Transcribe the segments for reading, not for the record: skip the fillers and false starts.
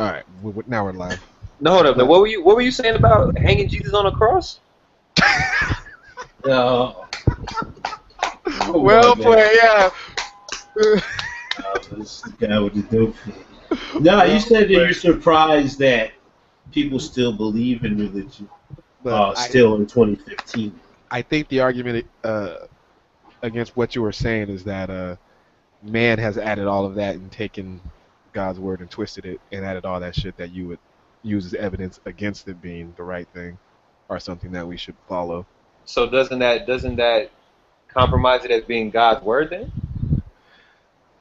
All right, now we're live. No, hold up. Now, But what were you saying about hanging Jesus on a cross? No. well played, yeah. This guy with the dope fiend. No, you said that you're surprised that people still believe in religion, But still in 2015. I think the argument against what you were saying is that man has added all of that and taken God's word and twisted it and added all that shit that you would use as evidence against it being the right thing or something that we should follow. So doesn't that compromise it as being God's word then?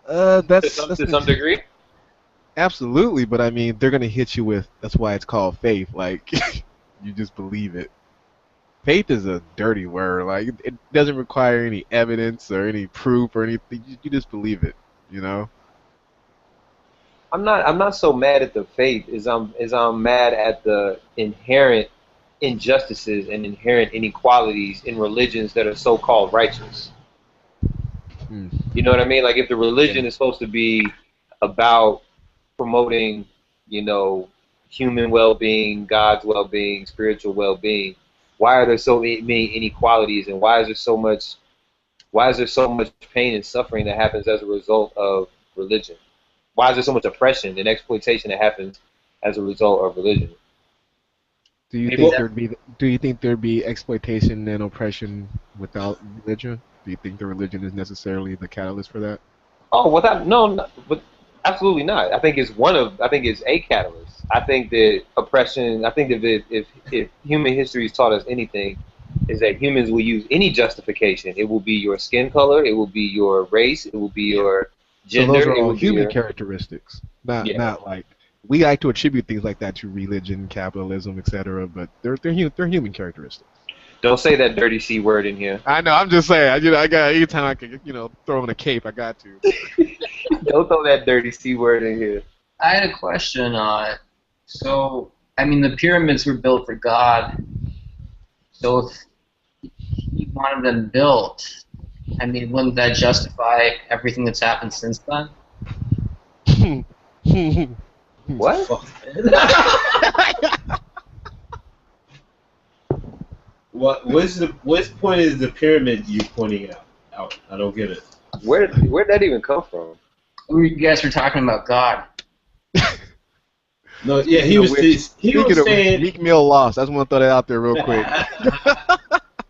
That's To some degree. absolutely, but I mean they're gonna hit you with that's why it's called faith. Like you just believe it. Faith is a dirty word. Like it doesn't require any evidence or any proof or anything. You just believe it. You know. I'm not so mad at the faith as I'm mad at the inherent injustices and inherent inequalities in religions that are so-called righteous. Hmm. You know what I mean? Like if the religion is supposed to be about promoting, you know, human well-being, God's well-being, spiritual well-being, why are there so many inequalities and why is there so much pain and suffering that happens as a result of religion? Why is there so much oppression and exploitation that happens as a result of religion? Do you People, think Do you think there'd be exploitation and oppression without religion? Do you think the religion is necessarily the catalyst for that? oh, without no, but absolutely not. I think it's a catalyst. I think that oppression. I think that if human history has taught us anything, is that humans will use any justification. It will be your skin color. It will be your race. It will be your So those gender. are It all will be human your characteristics, not yeah. like we like to attribute things like that to religion, capitalism, etc. But they're human characteristics. Don't say that dirty C word in here. I know. I'm just saying. I got anytime I can throw in a cape, I got to. Don't throw that dirty C word in here. I had a question. I mean, the pyramids were built for God. So if He wanted them built, I mean, wouldn't that justify everything that's happened since then? What? Fuck, What point is the pyramid you pointing out? I don't get it. Where'd that even come from? You guys were talking about God. No, yeah, he was Speaking of saying. Meek Mill lost. I just want to throw that out there real quick.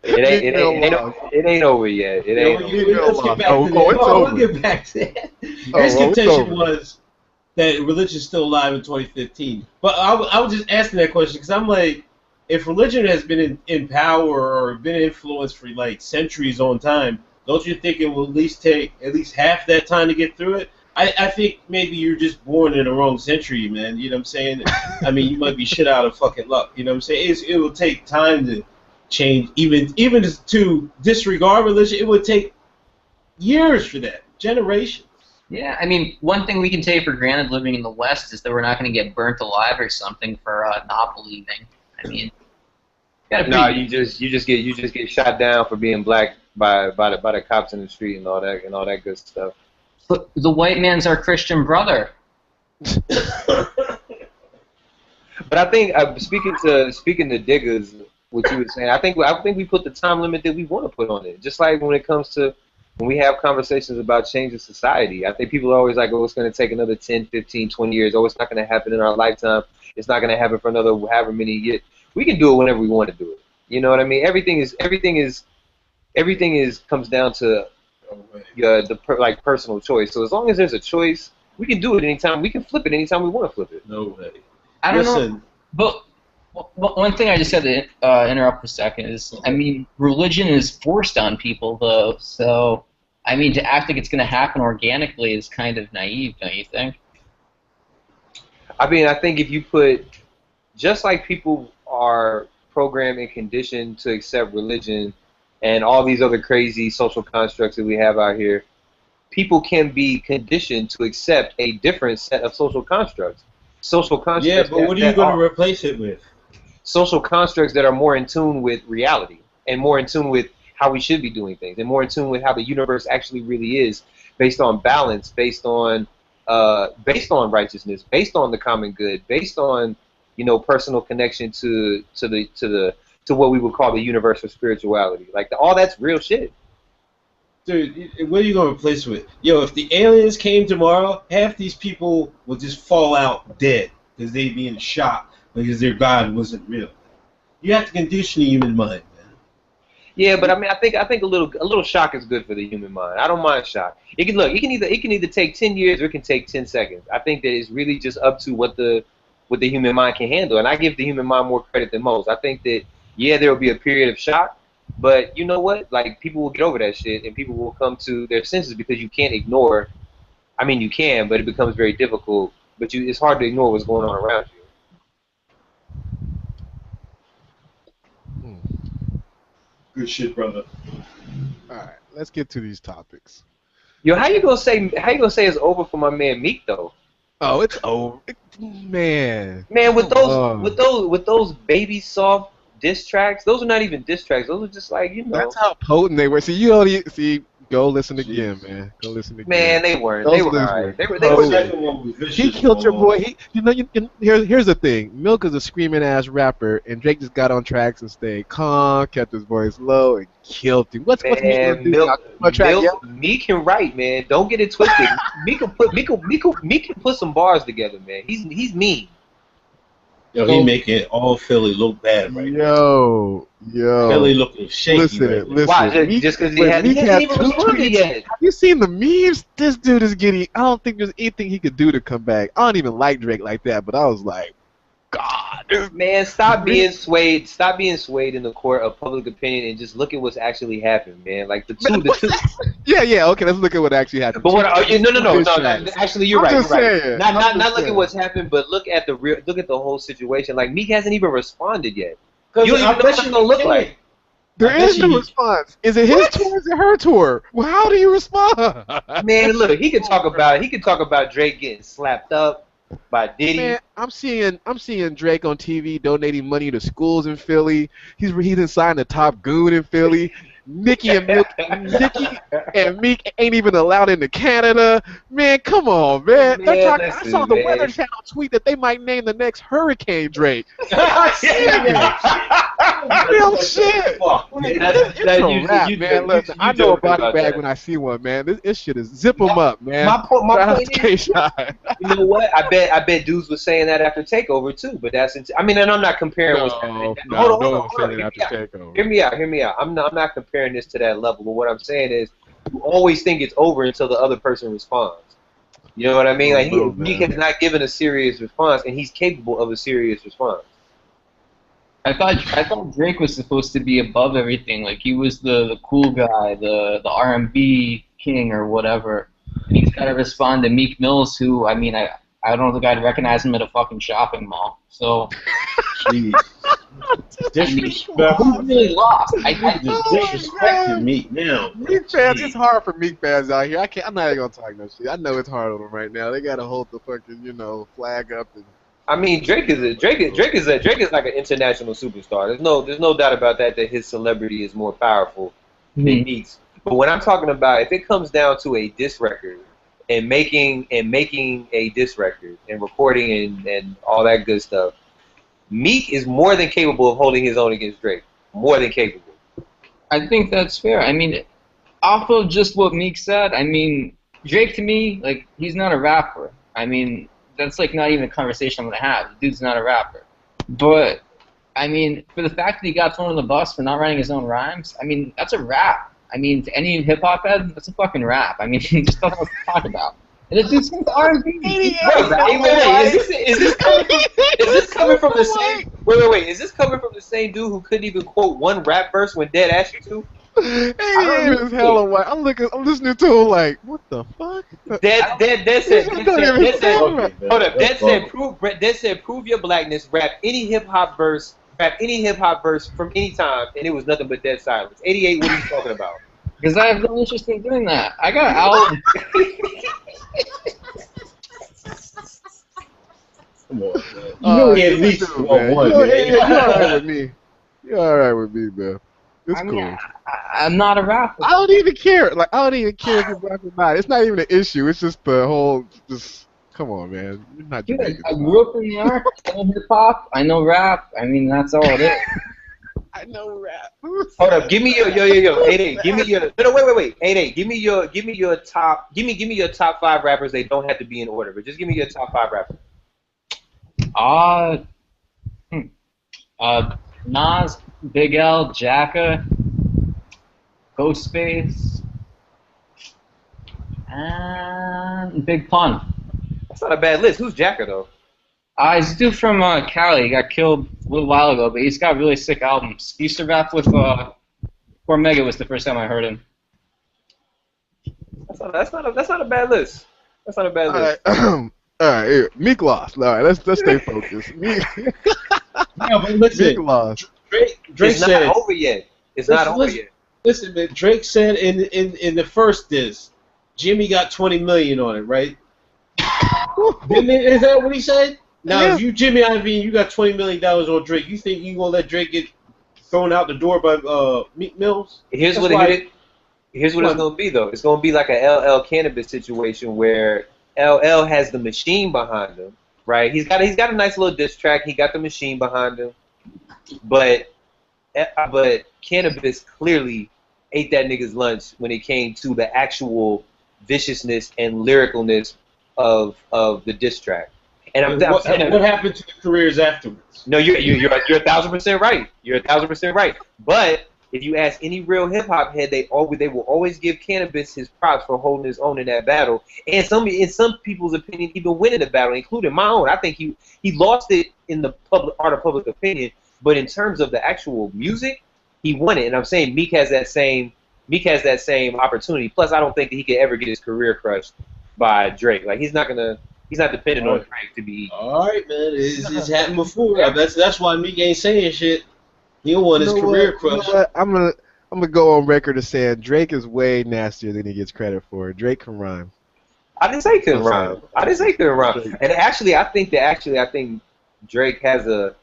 It ain't over yet. It ain't over. Let's get back to that. It's over. We'll get back to that. His it's contention over. was that religion's still alive in 2015. But I was just asking that question because I'm like, if religion has been in power or been influenced for like centuries on time, don't you think it will at least take at least half that time to get through it? I think maybe you're just born in the wrong century, man. You know what I'm saying? I mean, you might be shit out of fucking luck. You know what I'm saying? It will take time to change, even to disregard religion. It would take years for that, generations. Yeah, I mean, one thing we can take for granted living in the West is that we're not going to get burnt alive or something for not believing. I mean, No, you just get shot down for being black by the cops in the street and all that good stuff. But the white man's our Christian brother. But I think speaking to Diggers, what you were saying, I think we put the time limit that we want to put on it. Just like when it comes to when we have conversations about changing society, I think people are always like, oh, it's going to take another 10, 15, 20 years. Oh, it's not going to happen in our lifetime. It's not going to happen for another however many years. We can do it whenever we want to do it. You know what I mean? Everything comes down to like personal choice. So as long as there's a choice, we can do it anytime. We can flip it anytime we want to flip it. No way. I don't know. But one thing I just had to interrupt for a second is, I mean, religion is forced on people, though. So, I mean, to act like it's going to happen organically is kind of naive, don't you think? I mean, I think if you put, just like people are programmed and conditioned to accept religion and all these other crazy social constructs that we have out here, people can be conditioned to accept a different set of social constructs. Social constructs. Yeah, but what are you going to replace it with? Social constructs that are more in tune with reality and more in tune with how we should be doing things and more in tune with how the universe actually really is, based on balance, based on based on righteousness, based on the common good, based on personal connection to what we would call the universal spirituality. Like all that's real shit. Dude, what are you gonna replace with? Yo, if the aliens came tomorrow, half these people would just fall out dead because they'd be in shock because their God wasn't real. You have to condition the human mind, man. Yeah, but I mean, I think a little shock is good for the human mind. I don't mind shock. It can either take 10 years or it can take 10 seconds. I think that it's really just up to what the human mind can handle, and I give the human mind more credit than most. I think that there will be a period of shock, but you know what? Like people will get over that shit, and people will come to their senses because you can't ignore. I mean, you can, but it becomes very difficult. But it's hard to ignore what's going on around you. Good shit, brother. All right, let's get to these topics. Yo, how you gonna say it's over for my man Meek though? Oh, it's over, man. Man, with those baby soft diss tracks, those are not even diss tracks. Those are just like That's how potent they were. See, you only see. Go listen again, man. Go listen again. Man, they weren't. Those they were lyrics alright. were They were. Vicious, He killed your boy. Here's the thing. Milk is a screaming ass rapper, and Drake just got on tracks and stayed calm, kept his voice low, and killed him. What's Meek gonna do? Meek can write, man. Don't get it twisted. Meek can put some bars together, man. He's mean. Yo, he making all Philly look bad right now. Yo. Philly looking shaky. Listen. Why? Just because he hasn't even responded yet. Have you seen the memes? This dude is getting. I don't think there's anything he could do to come back. I don't even like Drake like that, but I was like, God, man, stop being swayed. Stop being swayed in the court of public opinion and just look at what's actually happened, man. Like the two. Yeah. Okay, let's look at what actually happened. But no. Actually, you're right. Saying, not look at what's happened, but look at the whole situation. Like Meek hasn't even responded yet. You don't even know what it's gonna look like. There is no response. Is it his tour? Is it her tour? Well, how do you respond? Man, look, he can talk about Drake getting slapped up by Diddy. Man, I'm seeing Drake on TV donating money to schools in Philly. He's inside the Top Goon in Philly. Nicki and Meek ain't even allowed into Canada. Man, come on, man. I saw the Weather Channel tweet that they might name the next Hurricane Drake. Real shit. It's a rap, man. Listen, I know a body bag when I see one, man. This shit is zip them up, man. My point is, you know what? I bet dudes was saying that after Takeover too, but and I'm not comparing what's happening. Hold on. Hear me out. I'm not comparing this to that level, but what I'm saying is, you always think it's over until the other person responds. You know what I mean? Like he has not given a serious response, and he's capable of a serious response. I thought Drake was supposed to be above everything. Like he was the cool guy, the R&B king or whatever. And he's got to respond to Meek Mills, who I don't think I'd recognize him at a fucking shopping mall. So, jeez. Who really lost? I just disrespected Meek now. Meek fans, it's hard for Meek fans out here. I'm not even gonna talk no shit. I know it's hard on them right now. They gotta hold the fucking flag up and. I mean, Drake is like an international superstar. There's no doubt about that his celebrity is more powerful than Meek's. But when I'm talking about, if it comes down to a diss record and making a diss record and recording and all that good stuff, Meek is more than capable of holding his own against Drake. More than capable. I think that's fair. I mean, off of just what Meek said, I mean, Drake to me, like, he's not a rapper. I mean, that's like not even a conversation I'm gonna have. The dude's not a rapper. But I mean, for the fact that he got thrown on the bus for not writing his own rhymes, I mean, that's a rap. I mean, to any hip hop head, that's a fucking rap. I mean, he just doesn't know what to talk about. And the dude's R&B. Is this coming from the same? Wait. Is this coming from the same dude who couldn't even quote one rap verse when Dead asked you to? Is hella white. I'm listening to him like, what the fuck? Dead said, prove your blackness. Rap any hip hop verse from any time, and it was nothing but dead silence. 88. What are you talking about? Because I have no interest in doing that. I got an album. Come on, man. At least one. You're alright with me. You're alright with me, man. It's cool. I'm not a rapper. I don't even care. Like, I don't even care if you're black or not. It's not even an issue. It's just the whole, just, come on, man. You're not Dude, Jamaican. I grew up in New York. I know hip hop. I know rap. I mean, that's all it is. I know rap. Hold up, give me your 8-8. Give me your no, wait. 8-8. Give me your top. Give me your top 5 rappers. They don't have to be in order, but just give me your top 5 rappers. Nas, Big L, Jacka, Ghostface, and Big Pun. That's not a bad list. Who's Jacka though? He's a dude from Cali. He got killed a little while ago, but he's got really sick albums. He used to rap with Cormega was the first time I heard him. That's not a bad list. That's not a bad list. All right, here. Meek lost. All right, let's stay focused. Meek, Yeah, but listen, Meek lost. Drake It's said, not over yet. It's not over listen, yet. listen, man, Drake said in the first diss, Jimmy got 20 million on it, right? Is that what he said? Now, Yeah. if you Jimmy Iovine, you got $20 million on Drake, you think you gonna let Drake get thrown out the door by Meek Mills? Here's That's what why- it's gonna be though. It's gonna be like a LL Cannabis situation where LL has the machine behind him, right? He's got a nice little diss track. He got the machine behind him, but Cannabis clearly ate that nigga's lunch when it came to the actual viciousness and lyricalness of the diss track. And I'm what saying, happened to the careers afterwards? no, you're 1,000% right. You're 1,000% right. But if you ask any real hip hop head, they will always give Cannabis his props for holding his own in that battle. And in some people's opinion, even winning the battle, including my own. I think he lost it in the art of public opinion, but in terms of the actual music, he won it. And I'm saying Meek has that same opportunity. Plus, I don't think that he could ever get his career crushed by Drake. Like he's not dependent on Drake to be. All right, man, it's happened before. That's why Meek ain't saying shit. He don't want his career crushed. You know what? I'm gonna go on record as saying Drake is way nastier than he gets credit for. Drake can rhyme. I didn't say couldn't rhyme. And actually, I think Drake has a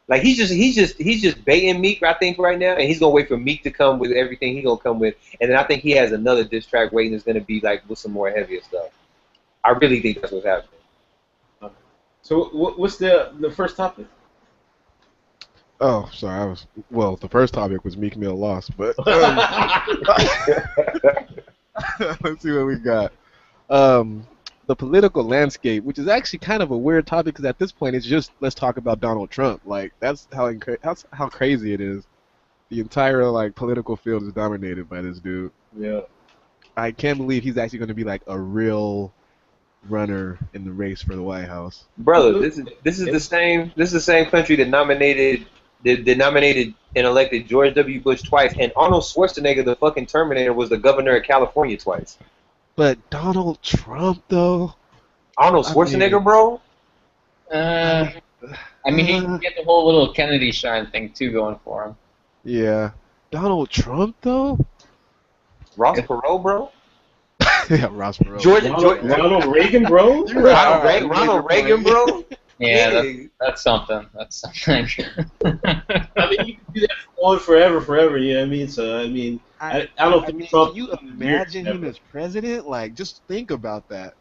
like he's just baiting Meek. I think right now, and he's gonna wait for Meek to come with everything he gonna come with, and then I think he has another diss track waiting that's gonna be like with some more heavier stuff. I really think that's what's happening. So what's the first topic? Oh, sorry. The first topic was Meek Mill lost, but let's see what we got. The political landscape, which is actually kind of a weird topic because at this point it's just let's talk about Donald Trump. Like that's how crazy it is. The entire like political field is dominated by this dude. Yeah. I can't believe he's actually going to be like a real runner in the race for the White House. Brother, this is the same country that nominated and elected George W. Bush twice, and Arnold Schwarzenegger, the fucking Terminator, was the governor of California twice. But Donald Trump, though. Arnold Schwarzenegger, bro. I mean, he can get the whole little Kennedy shine thing too going for him. Yeah, Donald Trump, though. Ross Perot, bro. Yeah, Ross Perot. Ronald Reagan, bro. Ronald Reagan, bro. Yeah, that's something. That's something. I mean, you can do that on forever. You know what I mean? So I mean, I don't think Trump. Can you imagine him as president? Like, just think about that.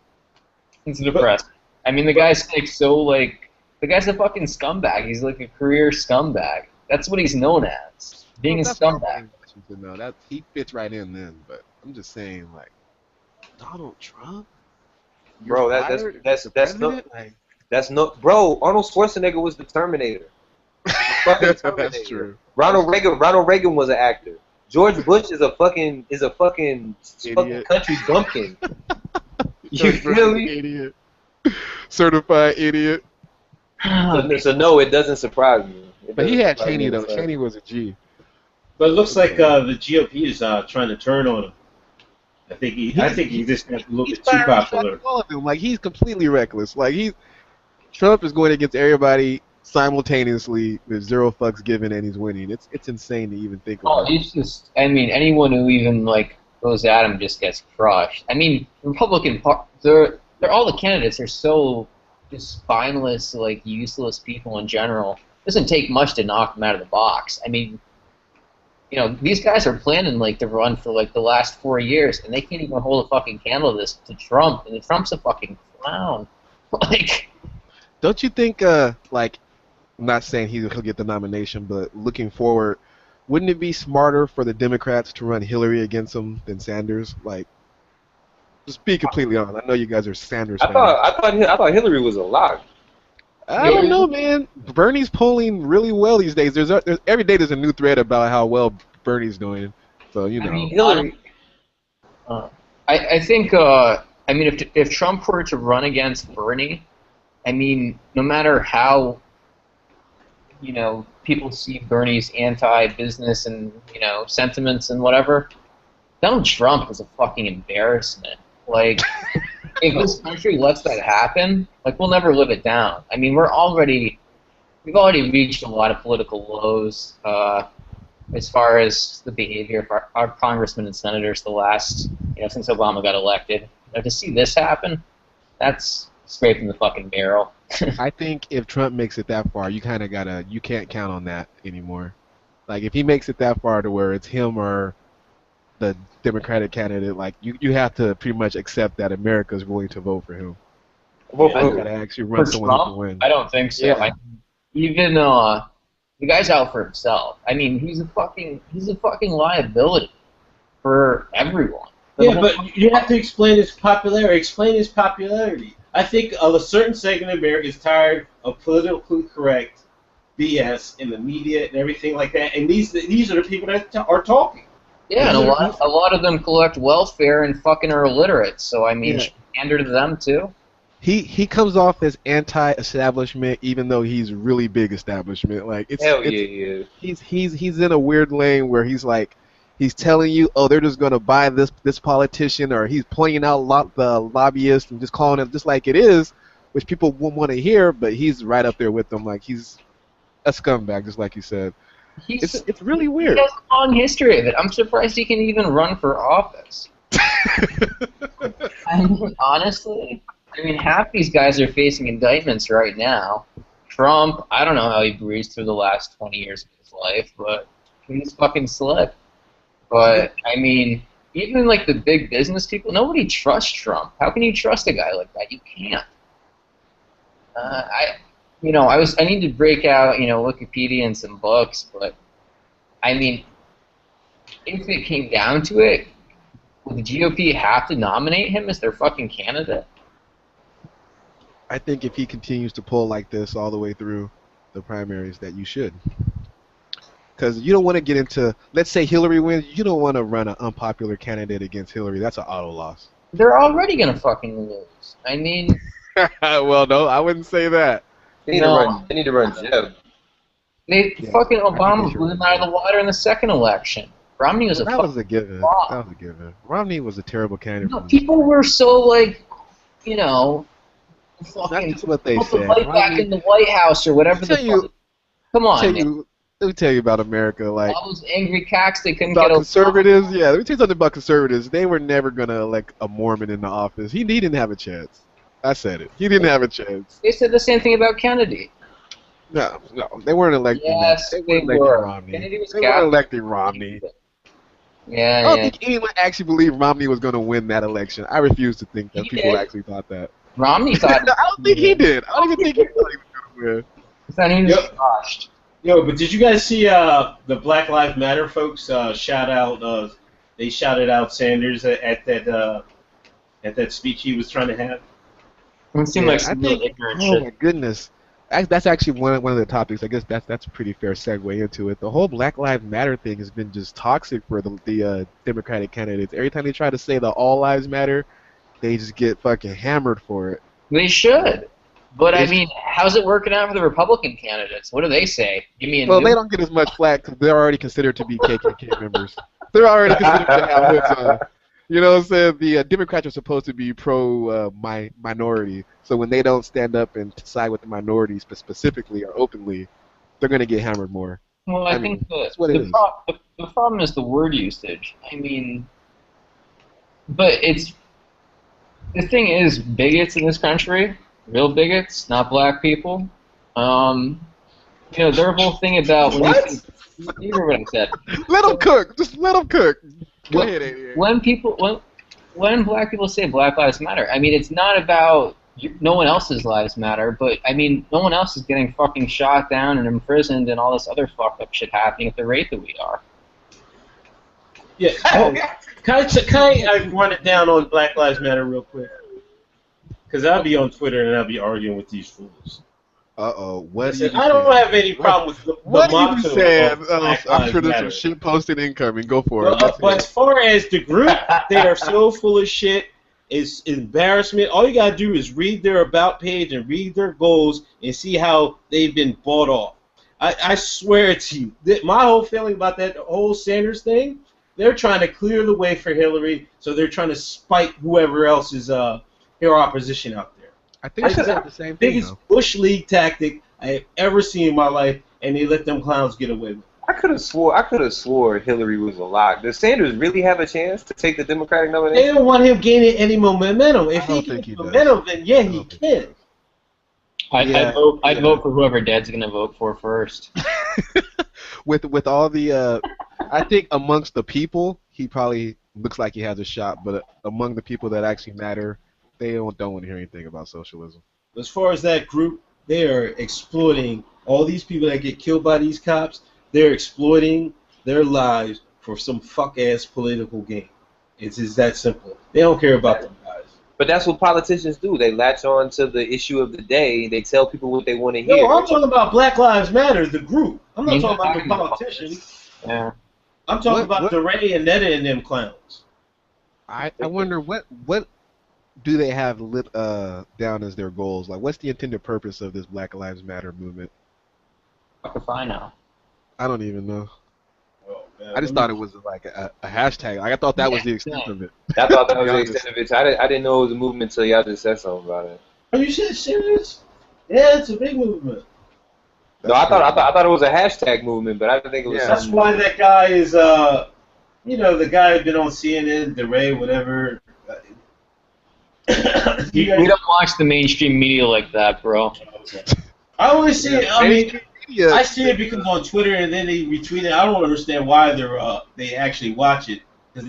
It's depressing. I mean, the guy's the guy's a fucking scumbag. He's like a career scumbag. That's what he's known as, being a scumbag. That he fits right in then. But I'm just saying, like, Donald Trump. Bro, that's no, bro. Arnold Schwarzenegger was the Terminator. Fucking Terminator. That's true. Ronald Reagan was an actor. George Bush is a fucking country bumpkin. You feel me? Idiot. Certified idiot. So no, it doesn't surprise me. But he had Cheney though. Cheney was a G. But it looks like the GOP is trying to turn on him. I think he just got a little bit too popular. All of them. Like he's completely reckless. Like Trump is going against everybody simultaneously with zero fucks given, and he's winning. It's insane to even think about. It's just. I mean, anyone who even like goes at him just gets crushed. I mean, they're all the candidates are so just spineless, like useless people in general. It doesn't take much to knock them out of the box. I mean, You know, these guys are planning like to run for like the last 4 years, and they can't even hold a fucking candle to this to Trump, and Trump's a fucking clown. Like, Don't you think, like, I'm not saying he'll get the nomination, but looking forward, wouldn't it be smarter for the Democrats to run Hillary against him than Sanders? Like, just be completely honest. I know you guys are Sanders fans. I thought Hillary was a lock. I don't know, man. Bernie's polling really well these days. There's every day there's a new thread about how well Bernie's doing. So you know, I mean, Hillary. I think I mean if Trump were to run against Bernie, I mean no matter how people see Bernie's anti-business and sentiments and whatever, Donald Trump is a fucking embarrassment. Like if this country lets that happen, like we'll never live it down. I mean we've already reached a lot of political lows. As far as the behavior of our congressmen and senators the last, since Obama got elected. To see this happen, that's scraping the fucking barrel. I think if Trump makes it that far, you can't count on that anymore. Like if he makes it that far to where it's him or the Democratic candidate, like you have to pretty much accept that America is willing to vote for him. Well, You gotta actually run For someone who Trump, can win. I don't think so. Yeah. Even the guy's out for himself. I mean, he's a fucking liability for everyone. Yeah, but you have to explain his popularity. Explain his popularity. I think a certain segment of America is tired of politically correct BS in the media and everything like that. And these are the people that are talking. Yeah, and a lot of them collect welfare and fucking are illiterate. So I mean, pander to them too. He comes off as anti-establishment, even though he's really big establishment. Like yeah. He's in a weird lane where he's like, he's telling you, oh, they're just gonna buy this politician, or he's pointing out the lobbyists and just calling it just like it is, which people won't want to hear. But he's right up there with them, like he's a scumbag, just like you said. It's really weird. He has a long history of it. I'm surprised he can even run for office. I mean, honestly. I mean, half these guys are facing indictments right now. Trump, I don't know how he breezed through the last 20 years of his life, but he's fucking slick. But, I mean, even, like, the big business people, nobody trusts Trump. How can you trust a guy like that? You can't. I need to break out, Wikipedia and some books, but, I mean, if it came down to it, would the GOP have to nominate him as their fucking candidate? I think if he continues to pull like this all the way through the primaries, that you should. Because you don't want to get into, let's say Hillary wins, you don't want to run an unpopular candidate against Hillary. That's an auto loss. They're already going to fucking lose. I mean... Well, no, I wouldn't say that. They need to run Jeb. Fucking Obama blew them out of the water in the second election. Romney was that was a given. flop. That was a given. Romney was a terrible candidate. No, people were so, like, That's just what they put the said. light back in the White House or whatever the fuck. Come on, man. Let me tell you about America. Like All those angry cocks, they couldn't about get conservatives. Yeah, let me tell you something about conservatives. They were never gonna elect a Mormon in the office. He didn't have a chance. I said it. He didn't have a chance. They said the same thing about Kennedy. No, they weren't electing. Yes, they they electing were. Romney. Kennedy was They weren't electing Romney. Yeah, I don't think anyone actually believed Romney was going to win that election. I refuse to think that He people did. actually thought that. Romney thought... I don't think he did. I don't even think he thought he was going to win. He thought he was washed. Yo, but did you guys see the Black Lives Matter folks shout out? They shouted out Sanders at that speech he was trying to have. It seemed like I some think, real ignorant oh shit. my goodness. That's actually one of the topics. I guess that's a pretty fair segue into it. The whole Black Lives Matter thing has been just toxic for the Democratic candidates. Every time they try to say that all lives matter, they just get fucking hammered for it. They should. But, I mean, how's it working out for the Republican candidates? What do they say? Give me a Well, new... they don't get as much flack because they're already considered to be KKK members. They're already considered to have hoods on. You know what I'm saying? The Democrats are supposed to be pro-minority. So when they don't stand up and side with the minorities specifically or openly, they're going to get hammered more. Well, I think the problem is the word usage. I mean, but the thing is, bigots in this country, real bigots, not black people, their whole thing about You heard what I said. Let them cook. Just let them cook. Go When- ahead, ADA. when black people say Black Lives Matter, I mean, it's not about no one else's lives matter, but I mean, no one else is getting fucking shot down and imprisoned and all this other fucked up shit happening at the rate that we are. Yeah. Can I run it down on Black Lives Matter real quick? Because I'll be on Twitter and I'll be arguing with these fools. Uh-oh. What Listen, are you I don't saying? have any problem with the What are you motto saying? of Black I'm Lives sure there's Matter. some shit posted incoming. Go for it. Well, Let's but hear as far as the group, they are so full of shit. It's embarrassment. All you gotta do is read their about page and read their goals and see how they've been bought off. I swear to you, my whole feeling about that whole Sanders thing, they're trying to clear the way for Hillary, so they're trying to spite whoever else is her opposition out there. I think she said the same thing, Biggest though. Bush League tactic I have ever seen in my life, and they let them clowns get away with it. I could have swore Hillary was a lock. Does Sanders really have a chance to take the Democratic nomination? They don't want him gaining any momentum. If I he don't think gains he does. momentum, then yeah, I he don't think he can. does. I'd vote for whoever Dad's gonna vote for first. With all the, I think amongst the people, he probably looks like he has a shot. But among the people that actually matter, they don't want to hear anything about socialism. As far as that group, they are exploiting all these people that get killed by these cops. They're exploiting their lives for some fuck-ass political gain. It's just that simple. They don't care about them guys. But that's what politicians do. They latch on to the issue of the day. They tell people what they want to hear. No, I'm talking about Black Lives Matter, the group. I'm not You're talking about talking the about politicians. Yeah. I'm talking What- about what- DeRay and Netta and them clowns. I wonder what do they have lit down as their goals? Like, what's the intended purpose of this Black Lives Matter movement? Fuck if I know. I don't even know. Oh, man, I just thought it was like a hashtag. Like, I thought that was the extent Yeah. of it. I thought that was Yeah, the I extent of it. I didn't know it was a movement until y'all just said something about it. Are you serious? Yeah, it's a big movement. No, I thought it was a hashtag movement, but I didn't think it was. Yeah. That's something. why that guy is, the guy who's been on CNN, DeRay, whatever. We don't watch the mainstream media like that, bro. I only see it. I mean, Yeah. I see it because on Twitter and then they retweet it. I don't understand why they actually watch it because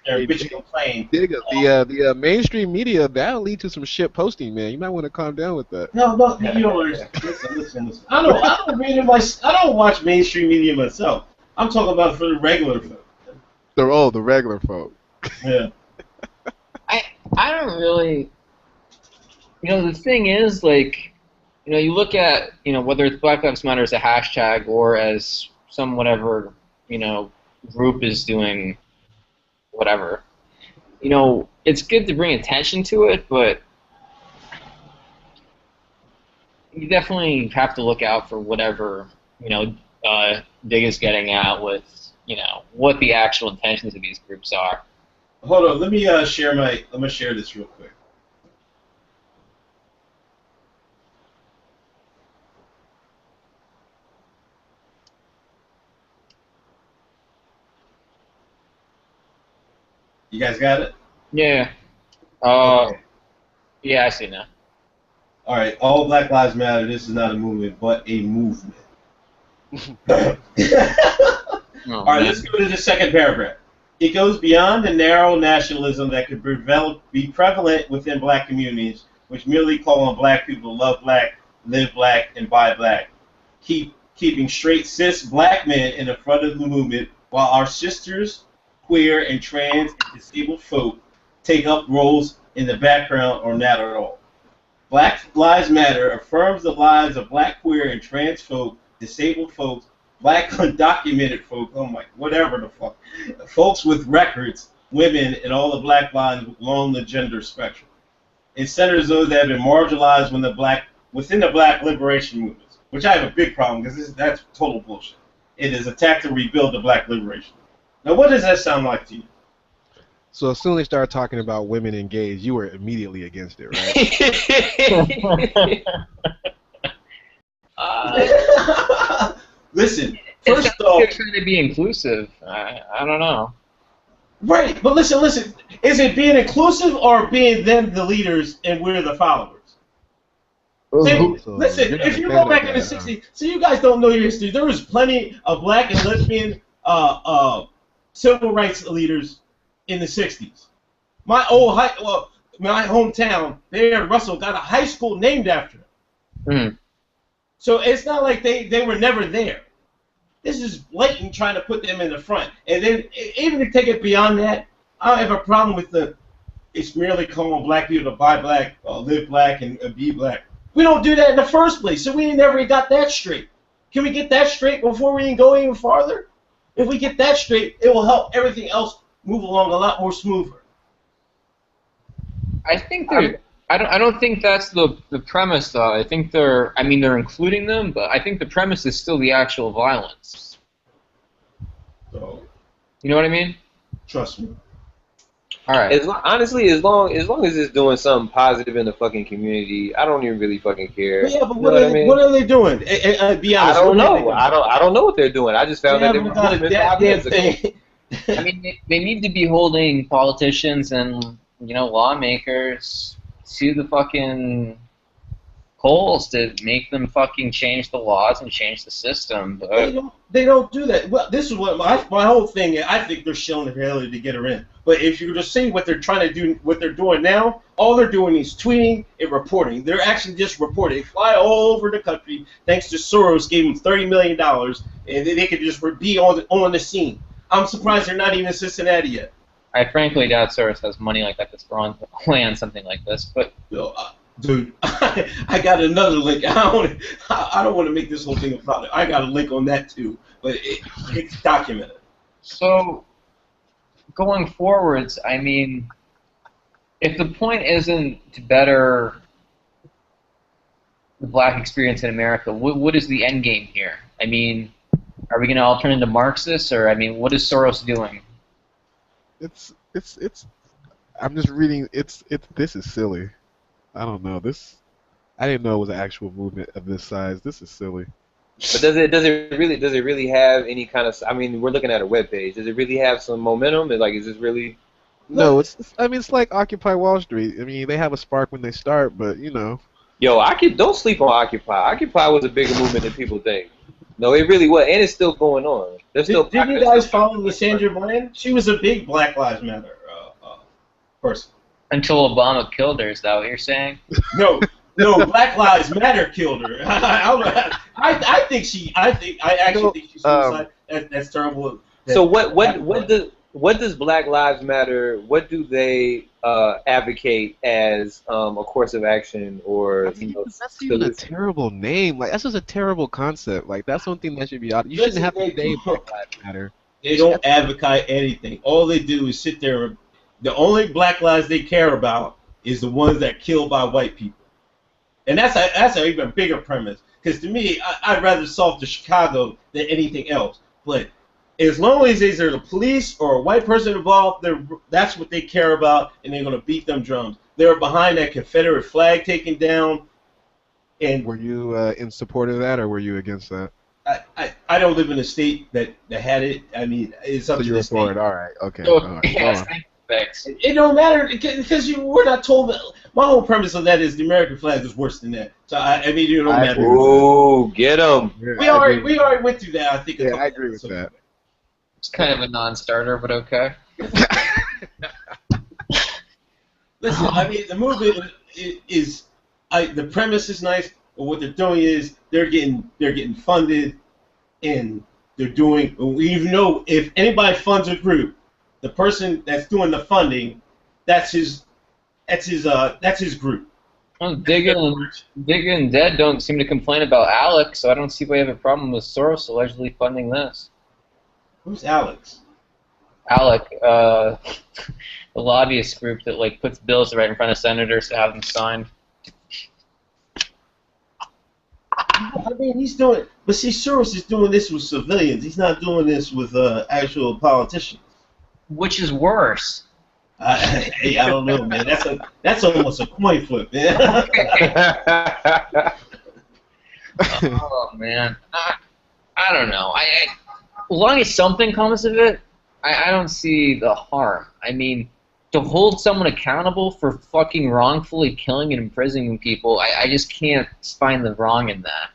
they're bitching and complaining. The mainstream media, that'll lead to some shit posting, man. You might want to calm down with that. No, you don't understand. Listen. I don't read it I don't watch mainstream media myself. I'm talking about for the regular folk. The regular folk. Yeah. I don't really. The thing is, like, you look at, whether it's Black Lives Matter as a hashtag or as some whatever, group is doing whatever. It's good to bring attention to it, but you definitely have to look out for whatever, Dig is getting at with, what the actual intentions of these groups are. Hold on. Let me share this real quick. You guys got it? Yeah. Okay. Yeah, I see now. All right. All Black Lives Matter. This is not a movement, but a movement. Oh, All right. man. Let's go to the second paragraph. It goes beyond the narrow nationalism that could be prevalent within black communities, which merely call on black people to love black, live black, and buy black, keeping straight cis black men in the front of the movement, while our sisters, queer, and trans and disabled folk take up roles in the background or not at all. Black Lives Matter affirms the lives of black, queer, and trans folk, disabled folks, black undocumented folk, whatever the fuck, folks with records, women, and all the black lines along the gender spectrum. It centers those that have been marginalized within the black liberation movements, which I have a big problem because that's total bullshit. It is attack to rebuild the black liberation. Now, what does that sound like to you? So as soon as they started talking about women and gays, you were immediately against it, right? Listen, It's first not off, like they're trying to be inclusive. I don't know. right, but listen, is it being inclusive or being them the leaders and we're the followers? See, So listen, you're not if a you fan go of back in the that, huh? '60s, so you guys don't know your history. There was plenty of black and lesbian civil rights leaders in the '60s. My hometown there in Russell got a high school named after them. Mm. So it's not like they were never there. This is blatant trying to put them in the front. And then even to take it beyond that, I don't have a problem with it's merely calling black people to buy black, live black, and be black. We don't do that in the first place, so we never got that straight. Can we get that straight before we can go even farther? If we get that straight, it will help everything else move along a lot more smoother. I think they're. I don't think that's the premise though. I think they're including them, but I think the premise is still the actual violence. So You know what I mean? trust me. All right. Honestly, as long as it's doing something positive in the fucking community, I don't even really fucking care. But yeah, but You know what I mean? what are they doing? Be I honest. don't what are they know. doing? I don't know what they're doing. I just found They that they haven't were got a moving damn 5 years ago. thing. I mean, they need to be holding politicians and lawmakers to the fucking polls to make them fucking change the laws and change the system. But They don't do that. Well, this is what my whole thing is. I think they're shilling the hell to get her in. But if you just see what they're trying to do, what they're doing now, all they're doing is tweeting and reporting. They're actually just reporting. They fly all over the country thanks to Soros gave them $30 million, and they could just be on the scene. I'm surprised they're not even in Cincinnati yet. I frankly doubt Soros has money like that to throw away on something like this. But Dude, I got another link. I don't want to make this whole thing about it. I got a link on that too, but it's documented. so going forwards, I mean, if the point isn't to better the black experience in America, what is the end game here? I mean, are we going to all turn into Marxists, or I mean, what is Soros doing? It's. I'm just reading. This is silly. I don't know. I didn't know it was an actual movement of this size. This is silly. But does it really have any kind of? I mean, we're looking at a webpage. Does it really have some momentum? Is this really? No, it's like Occupy Wall Street. I mean, they have a spark when they start, but Yo, don't sleep on Occupy. Occupy was a bigger movement than people think. No, it really was, and it's still going on. Didn't you guys follow Lysandra Bland? She was a big Black Lives Matter person. Until Obama killed her, is that what you're saying? No, Black Lives Matter killed her. I think she. I actually think she's suicide. That's terrible. So what does Black Lives Matter? What do they advocate as a course of action or? That's even a terrible name. Like that's just a terrible concept. Like that's something that should be out. You shouldn't have to say Black Lives Matter. They don't advocate anything. All they do is sit there. The only Black lives they care about is the ones that are killed by white people, and that's an even bigger premise. Because to me, I'd rather solve the Chicago than anything else. But as long as there's the police or a white person involved, that's what they care about, and they're going to beat them drums. They're behind that Confederate flag taken down. And were you in support of that, or were you against that? I don't live in a state that had it. I mean, it's up to the state. So you're for it. All right. Okay. So, all right. yes, thanks. It don't matter because we're not told that. My whole premise of that is the American flag is worse than that. So I mean, it don't matter. Ooh, get them. We already went through that. I think. Yeah, I agree with that. It's kind of a non-starter, but okay. Listen, I mean, the movement is the premise is nice, but what they're doing is they're getting funded, and they're doing. Even though if anybody funds a group, the person that's doing the funding, that's his group. Well, Digga and Dead don't seem to complain about Alex, so I don't see why you have a problem with Soros allegedly funding this. Who's Alex? Alec, the lobbyist group that puts bills right in front of senators to have them signed. I mean, he's doing, but see, Soros is doing this with civilians. He's not doing this with actual politicians. Which is worse. I don't know, man. That's almost a coin flip, man. Oh man, I don't know. As long as something comes of it, I don't see the harm. I mean, to hold someone accountable for fucking wrongfully killing and imprisoning people, I just can't find the wrong in that,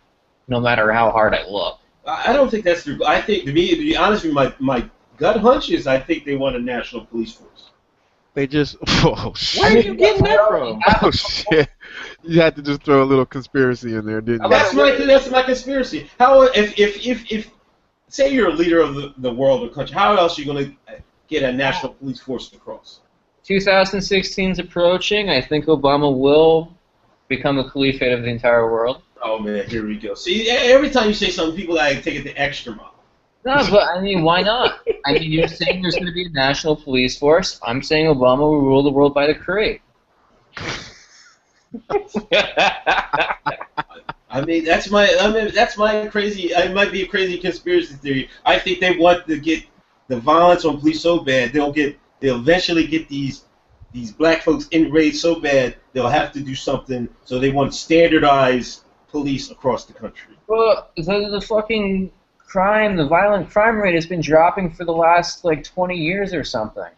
no matter how hard I look. I don't think that's true. I think, to be honest with you, my gut hunch is I think they want a national police force. They just oh shit. Where are you getting that from? Oh shit! You had to just throw a little conspiracy in there, didn't you? That's my conspiracy. How if say you're a leader of the world or country, how else are you going to get a national police force across? 2016 is approaching. I think Obama will become a caliphate of the entire world. Oh man, here we go. See, every time you say something, people like take it the extra mile. No, but I mean, why not? I mean, you're saying there's going to be a national police force. I'm saying Obama will rule the world by decree. I mean, that's my crazy. It might be a crazy conspiracy theory. I think they want to get the violence on police so bad they'll eventually get these black folks enraged so bad they'll have to do something. So they want standardized police across the country. Well, the fucking the violent crime rate has been dropping for the last like 20 years or something.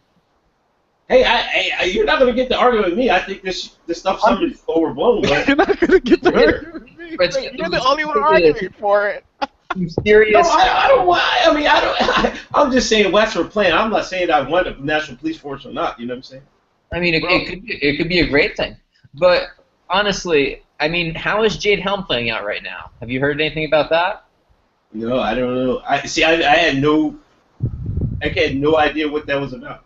Hey, you're not gonna get the argument with me. I think this stuff's overblown. But You're not gonna get the argument with me. You're the only one arguing for it. I'm serious. No, I don't want. I mean, I don't. I'm just saying what's our plan. I'm not saying I want a national police force or not. You know what I'm saying? I mean, it could be a great thing, but honestly, I mean, how is Jade Helm playing out right now? Have you heard anything about that? No, I don't know. I had no idea what that was about.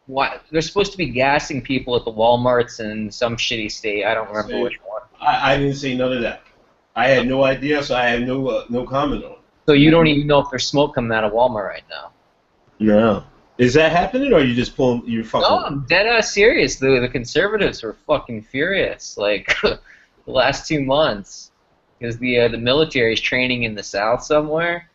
Why they're supposed to be gassing people at the Walmarts in some shitty state. I don't remember which one. I didn't say none of that. I had no idea, so I had no comment on it. So you don't even know if there's smoke coming out of Walmart right now. No. Is that happening, or are you just pulling? You're fucking. No, I'm dead ass serious. The conservatives were fucking furious. Like the last 2 months, because the military is training in the South somewhere,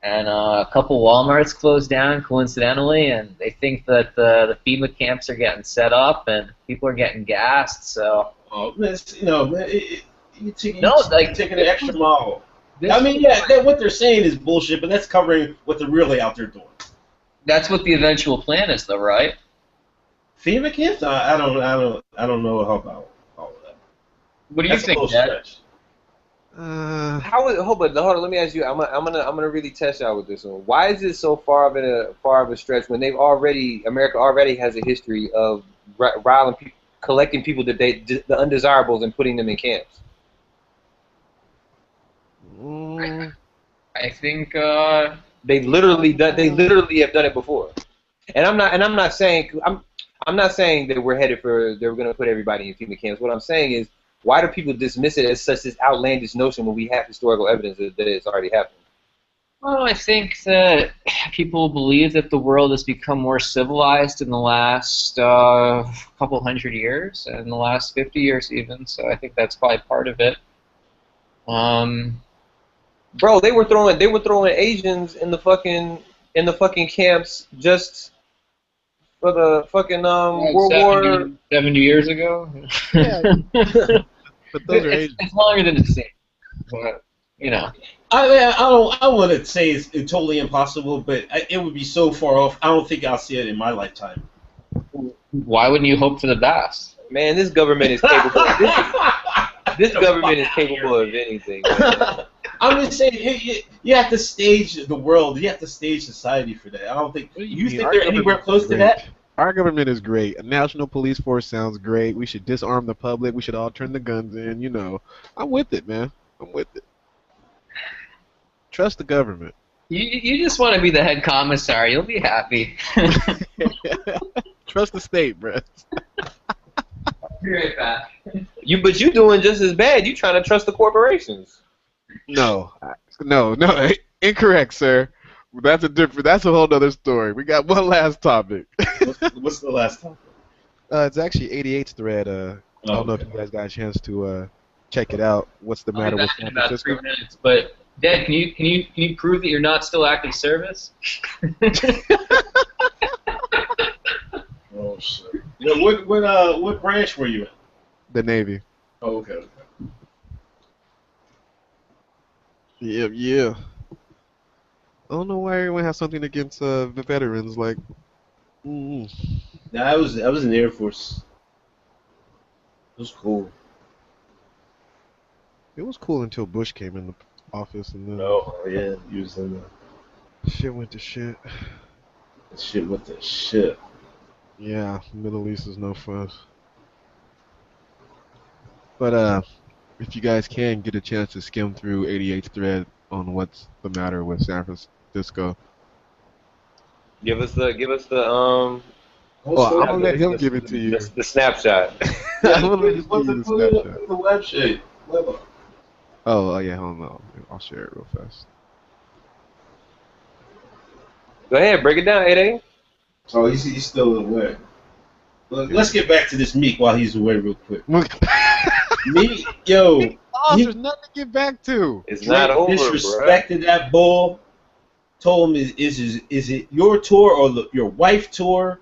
and a couple WalMarts closed down coincidentally, and they think that the FEMA camps are getting set up and people are getting gassed. So. Oh, man, you're taking an extra mile. I mean, yeah, what they're saying is bullshit, but that's covering what they're really out there doing. That's what the eventual plan is, though, right? FEMA camps? I don't know about all of that. What do you think, Dad? Hold on. Let me ask you. I'm gonna really test y'all with this one. Why is it so far of a stretch when America already has a history of riling people, collecting people the undesirables and putting them in camps? I think they literally have done it before, and I'm not saying that we're headed for they're going to put everybody in FEMA camps. What I'm saying is, why do people dismiss it as such this outlandish notion when we have historical evidence that it's already happened? Well, I think that people believe that the world has become more civilized in the last couple hundred years, and the last 50 years even. So I think that's probably part of it. Bro, they were throwing Asians in the fucking camps just for the fucking World War 70 years ago. Yeah. But those are Asians. It's longer than it seems, but you know. I don't want to say it's totally impossible, but it would be so far off. I don't think I'll see it in my lifetime. Why wouldn't you hope for the best? Man, this government is capable. This government is capable of anything. Man. I'm just saying, you have to stage the world. You have to stage society for that. I don't think you think they're anywhere close to that. Our government is great. A national police force sounds great. We should disarm the public. We should all turn the guns in. You know, I'm with it, man. I'm with it. Trust the government. You just want to be the head commissar. You'll be happy. Trust the state, bro. I'll be right back. But you doing just as bad. You trying to trust the corporations. No, incorrect, sir. That's a whole other story. We got one last topic. What's the last topic? It's actually 88's thread. I don't know if you guys got a chance to check it out. What's the matter with San Francisco? About 3 minutes, but Dad, can you prove that you're not still active service? Oh shit! You know, what branch were you in? The Navy. Oh, okay. Yeah. I don't know why everyone has something against the veterans. Like, Nah, I was in the Air Force. It was cool. It was cool until Bush came in the office, and then Oh yeah, he was in shit went to shit. the shit with the shit. Yeah, Middle East is no fun. But if you guys can get a chance to skim through 88's thread on what's the matter with San Francisco, Give us the well, I'm gonna let him give it to you. the snapshot. I'm gonna let him What's give you it the called? snapshot. The website. Oh yeah, hold on. I'll share it real fast. Go ahead, break it down, 8A. Oh, he's still away. Let's get back to this Meek while he's away real quick. Meek, yo, There's nothing to get back to. It's not over, bro. disrespected that bull. Told him, is it your tour or your wife tour?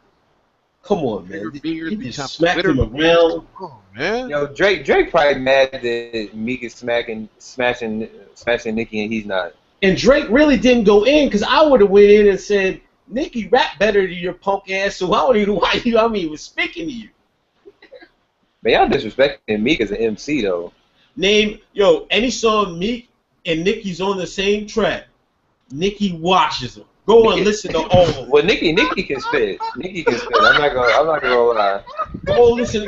Come on, man. You just smacked him around. Oh man. Yo, Drake probably mad that Meek is smashing Nicki and he's not. And Drake really didn't go in because I would have went in and said, Nicki rap better than your punk ass, so I don't even know why you was speaking to you. Man, y'all disrespecting Meek as an MC though. Name any song Meek and Nicki's on the same track. Nicki washes them. Go and listen to all of them. Well, Nicki can spit. Nicki can spit. I'm not gonna lie. Go listen to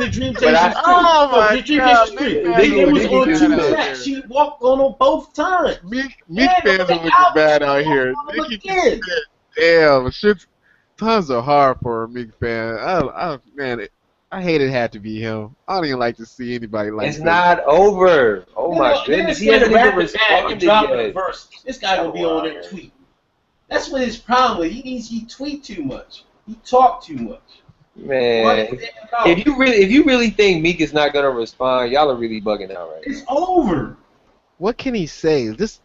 Dream Chasers 3. Oh my Dream God, Chasers 3. Nicki It was Nicki on got 2 out tracks. She walked on them both times. Meek Yeah, fans are looking bad out here. Nicki can spit. Damn, shit's tons are hard for a Meek fan. I hate it had to be him. I don't even like to see anybody like It's this. not over. Oh my goodness, he hasn't even responded yet. This guy gonna be on there tweeting. That's what his problem is. He tweet too much. He talk too much. Man, if you really think Meek is not gonna respond, y'all are really bugging out right now. It's over. What can he say? Just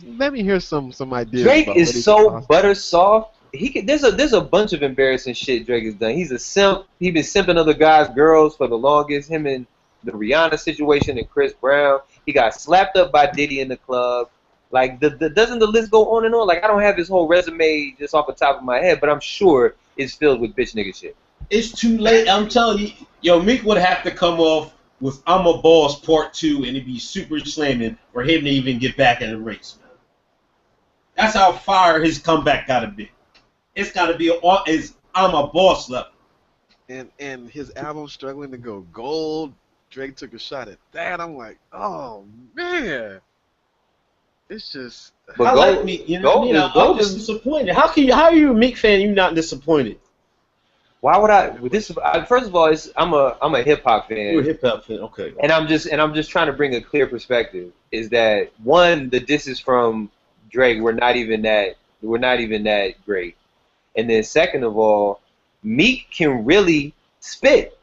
let me hear some ideas. Drake about is what he so can butter soft. There's a bunch of embarrassing shit Drake has done. He's a simp. He's been simping other guys' girls for the longest. Him and the Rihanna situation and Chris Brown. He got slapped up by Diddy in the club. Like doesn't the list go on and on? Like I don't have his whole resume just off the top of my head, but I'm sure it's filled with bitch nigga shit. It's too late. I'm telling you, Meek would have to come off with "I'm a Boss" Part 2, and it'd be super slamming for him to even get back in the race, man. That's how fire his comeback gotta be. It's gotta be "I'm a Boss" level. And his album struggling to go gold. Drake took a shot at that. I'm like, oh man. It's just. But I like Meek. You know what I mean? I'm just disappointed. How are you a Meek fan? You not disappointed? Why would I? First of all, I'm a hip hop fan. You're a hip hop fan, okay? And I'm just trying to bring a clear perspective. Is that one? The disses from Drake were not even that great. And then second of all, Meek can really spit.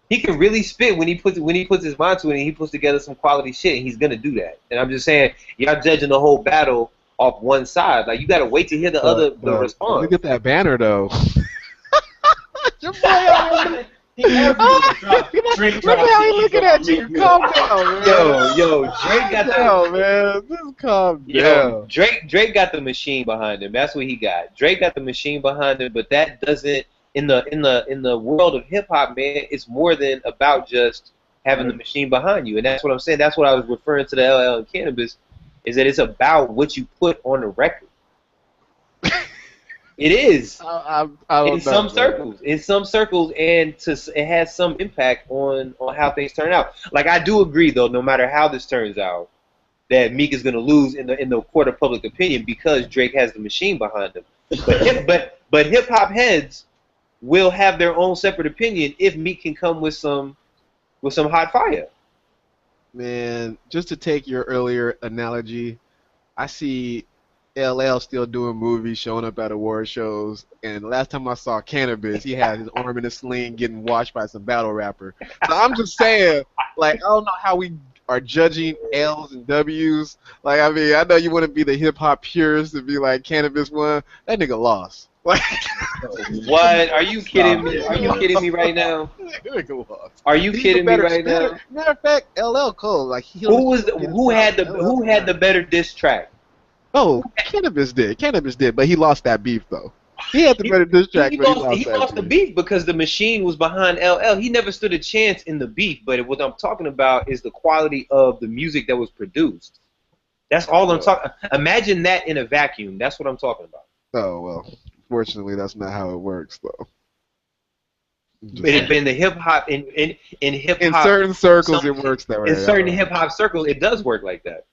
He can really spit when he puts his mind to it and he puts together some quality shit, and he's gonna do that. And I'm just saying, y'all judging the whole battle off one side. Like you gotta wait to hear the response. Look at that banner though. Your boy Drake look how he looking at you. Calm down, man. Yo, Drake got man. Just calm down. Drake got the machine behind him. That's what he got. Drake got the machine behind him, but that doesn't. In the world of hip hop, man, it's more than about just having the machine behind you, and that's what I'm saying. That's what I was referring to the LL and Cannabis, is that it's about what you put on the record. It is. I don't in some circles, and it has some impact on how things turn out. Like I do agree, though, no matter how this turns out, that Meek is going to lose in the court of public opinion because Drake has the machine behind him. But hip hop heads will have their own separate opinion if Meek can come with some hot fire. Man, just to take your earlier analogy, I see LL still doing movies, showing up at award shows, and last time I saw Cannabis, he had his arm in a sling getting washed by some battle rapper. So I'm just saying, like, I don't know how we are judging L's and W's. Like, I mean, I know you want to be the hip-hop purist and be like, Cannabis won. That nigga lost. Like, what? Are you kidding me? Are you kidding me right now? Are you kidding me right now? Matter of fact, LL Cole, like who had the better diss track? Oh, Cannabis did, but he lost that beef though. He had the better diss track, but he lost He that lost the beef. beef because the machine was behind LL. He never stood a chance in the beef. But what I'm talking about is the quality of the music that was produced. That's all I'm talking. Imagine that in a vacuum. That's what I'm talking about. Oh well, fortunately, that's not how it works, though. Just But in the hip hop in hip in hop, certain circles, it works that way. in certain hip hop circles, it does work like that.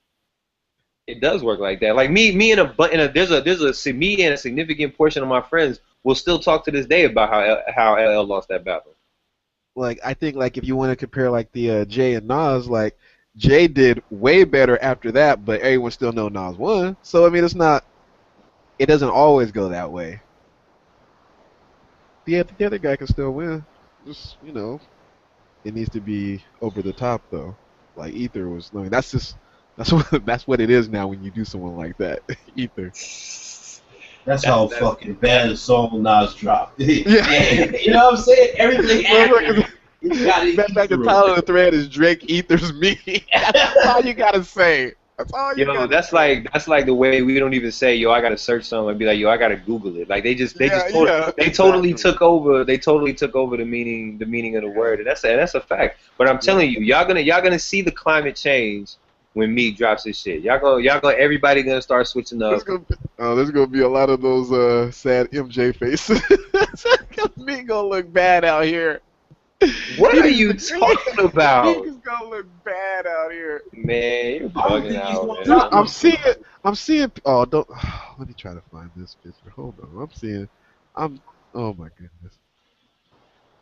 It does work like that. Like me and there's a me and a significant portion of my friends will still talk to this day about how LL lost that battle. Like I think like if you want to compare like the Jay and Nas, like Jay did way better after that, but everyone still know Nas won. So I mean, it doesn't always go that way. The other guy can still win. Just it needs to be over the top though. Like Ether was. I mean, that's what it is now when you do someone like that. Ether. That's how fucking bad a song Nas dropped. Yeah. You know what I'm saying? Everything accurate. Back the title of the thread is Drake Ether's me. That's all you gotta say. That's all you gotta that's say. like the way we don't even say, yo, I gotta search something and be like, yo, I gotta Google it. Like they totally took over the meaning of the word. And that's a fact. But I'm telling you, y'all gonna see the climate change when Meek drops his shit. Everybody gonna start switching up. There's gonna be a lot of those sad MJ faces. Meek gonna look bad out here. What are you talking about? Meek is gonna look bad out here. Man, you're bugging out, man. I'm seeing. Oh, don't. Let me try to find this picture. Hold on. Oh my goodness.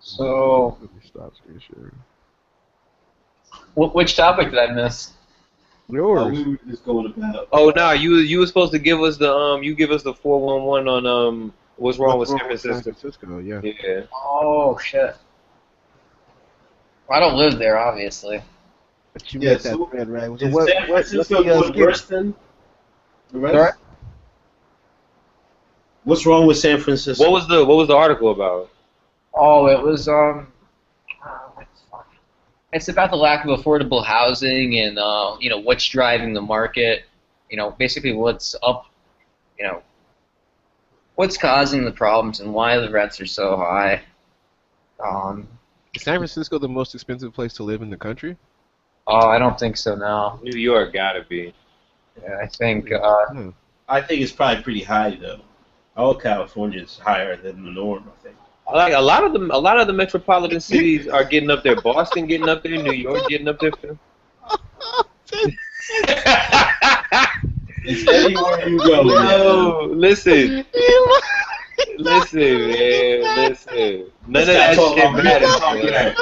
So, Let me stop screen sharing. which topic did I miss? Yours. We were just going about. Oh no, you were supposed to give us the 411 on what's wrong with San Francisco. Yeah. Yeah. Oh shit. I don't live there, obviously. But you Yeah, met so that thread, right? So Is San Francisco doing worse than the rest? Sorry? What's wrong with San Francisco? What was the article about? Oh, it was it's about the lack of affordable housing and what's driving the market. Basically what's up. What's causing the problems and why the rents are so high. Is San Francisco the most expensive place to live in the country? Oh, I don't think so now. New York gotta be. Yeah, I think I think it's probably pretty high though. All California is higher than the norm, I think. Like a lot of the metropolitan cities are getting up there. Boston getting up there. New York getting up there. It's anywhere you go. No, listen, man, listen. None of that shit matters, man.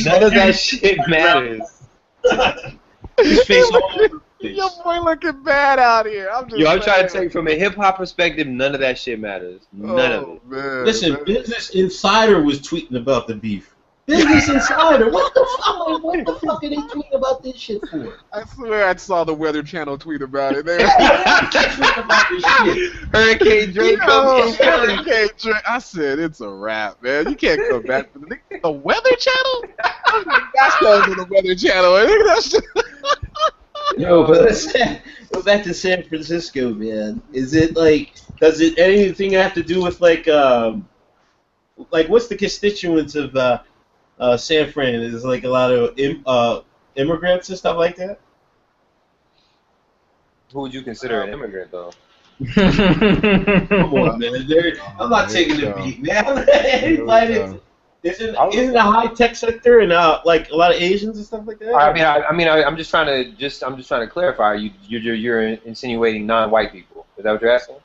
None of that shit matters. His face all over the place. Your boy looking bad out here. I'm trying to tell you from a hip hop perspective, none of that shit matters. None of it. Man, Listen, Business Insider was tweeting about the beef. Business Insider, what the fuck are they tweeting about this shit for? I swear I saw the Weather Channel tweet about it. They Tweeting about this shit. Hurricane Drake comes to Philly. Hurricane Drake. I said it's a wrap, man. You can't come back to the Weather Channel. That's going to the Weather Channel. That's just... Yo, but let's go back to San Francisco, man. Is it does it anything have to do with what's the constituents of San Fran? Is it a lot of immigrants and stuff like that? Who would you consider an immigrant, though? Come on, man. I'm not taking the beat, man. Isn't the high tech sector and a lot of Asians and stuff like that? I'm just trying to clarify. You're insinuating non-white people. Is that what you're asking?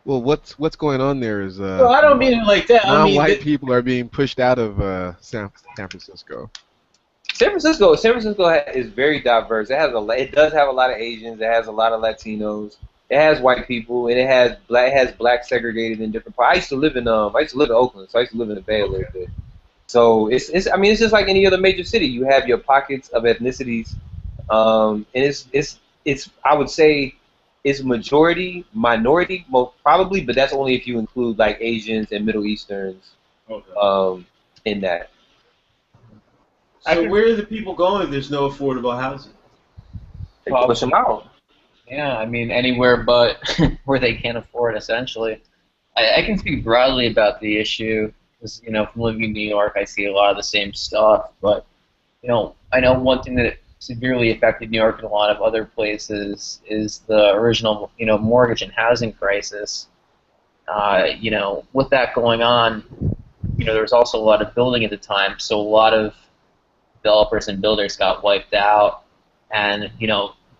Well, what's going on there is Well, I don't mean it like that. non-white people are being pushed out of San Francisco. San Francisco is very diverse. It does have a lot of Asians. It has a lot of Latinos. It has white people, and it has black segregated in different parts. I used to live in Oakland, so I used to live in the Bay a little bit. So it's just like any other major city. You have your pockets of ethnicities, and it's I would say it's majority minority most probably, but that's only if you include like Asians and Middle Easterns in that. So where are the people going if there's no affordable housing? They push them out. Yeah, I mean anywhere but where they can't afford, essentially. I can speak broadly about the issue because from living in New York, I see a lot of the same stuff. But I know one thing that severely affected New York and a lot of other places is the original mortgage and housing crisis. With that going on, there was also a lot of building at the time, so a lot of developers and builders got wiped out. And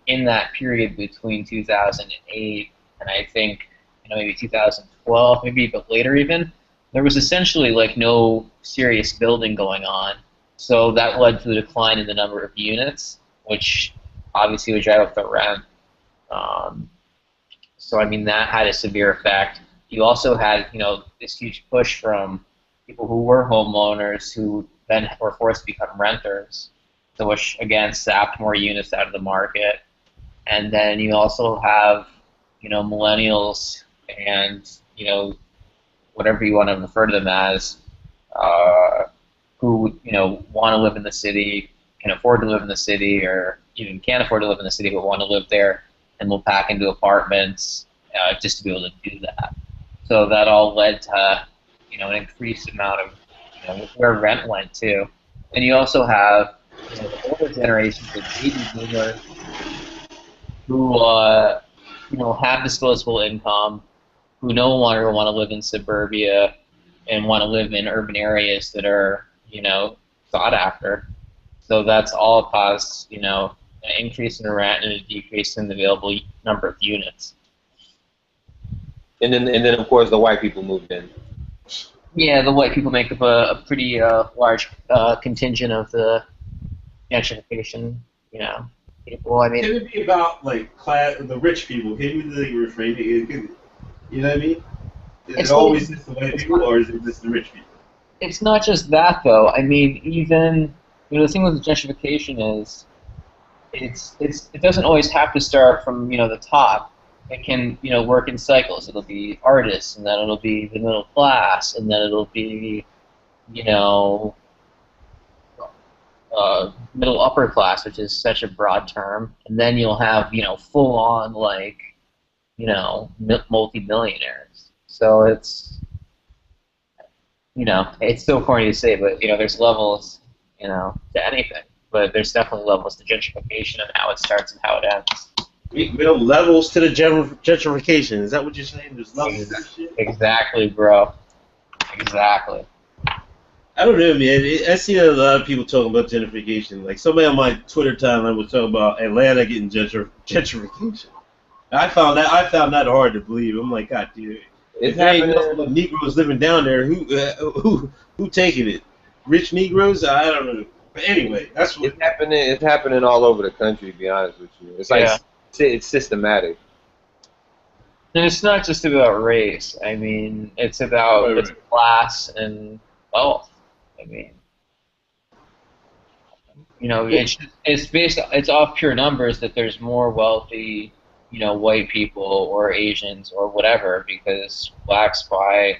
in that period between 2008 and I think maybe 2012, maybe a bit later even, there was essentially like no serious building going on. So that led to the decline in the number of units, which obviously would drive up the rent. Um, so I mean that had a severe effect. You also had this huge push from people who were homeowners who then were forced to become renters, so which again sapped more units out of the market. And then you also have millennials and whatever you want to refer to them as, uh, who want to live in the city, can afford to live in the city, or even can't afford to live in the city but want to live there, and will pack into apartments just to be able to do that. So that all led to an increased amount of where rent went to. And you also have the older generations of baby boomers who have disposable income, who no longer want to live in suburbia and want to live in urban areas that are sought after. So that's all caused an increase in rent and a decrease in the available number of units. And then of course the white people moved in. Yeah, the white people make up a pretty large contingent of the gentrification. People. I mean, Can it be about like the rich people? Can you really reframe it? You know what I mean? Is it always just the white people, or is it just the rich people? It's not just that though. I mean, even the thing with gentrification is it doesn't always have to start from the top. It can work in cycles. It'll be artists, and then it'll be the middle class, and then it'll be middle upper class, which is such a broad term, and then you'll have full on like multi-millionaires. So it's so corny to say, but there's levels to anything, but there's definitely levels to gentrification and how it starts and how it ends. Levels to the gentrification. Is that what you're saying? There's levels to that shit? Exactly, bro. Exactly. I don't know, man. I see a lot of people talking about gentrification. Like somebody on my Twitter timeline was talking about Atlanta getting gentrification. I found that hard to believe. I'm like, God, dude. If there ain't nothing but Negroes living down there, who taking it? Rich Negroes? I don't know. But anyway, that's what It's happening all over the country. To be honest with you, it's like it's systematic. And it's not just about race. I mean, it's about it's class and wealth. I mean, it's off pure numbers that there's more wealthy, white people or Asians or whatever, because blacks by,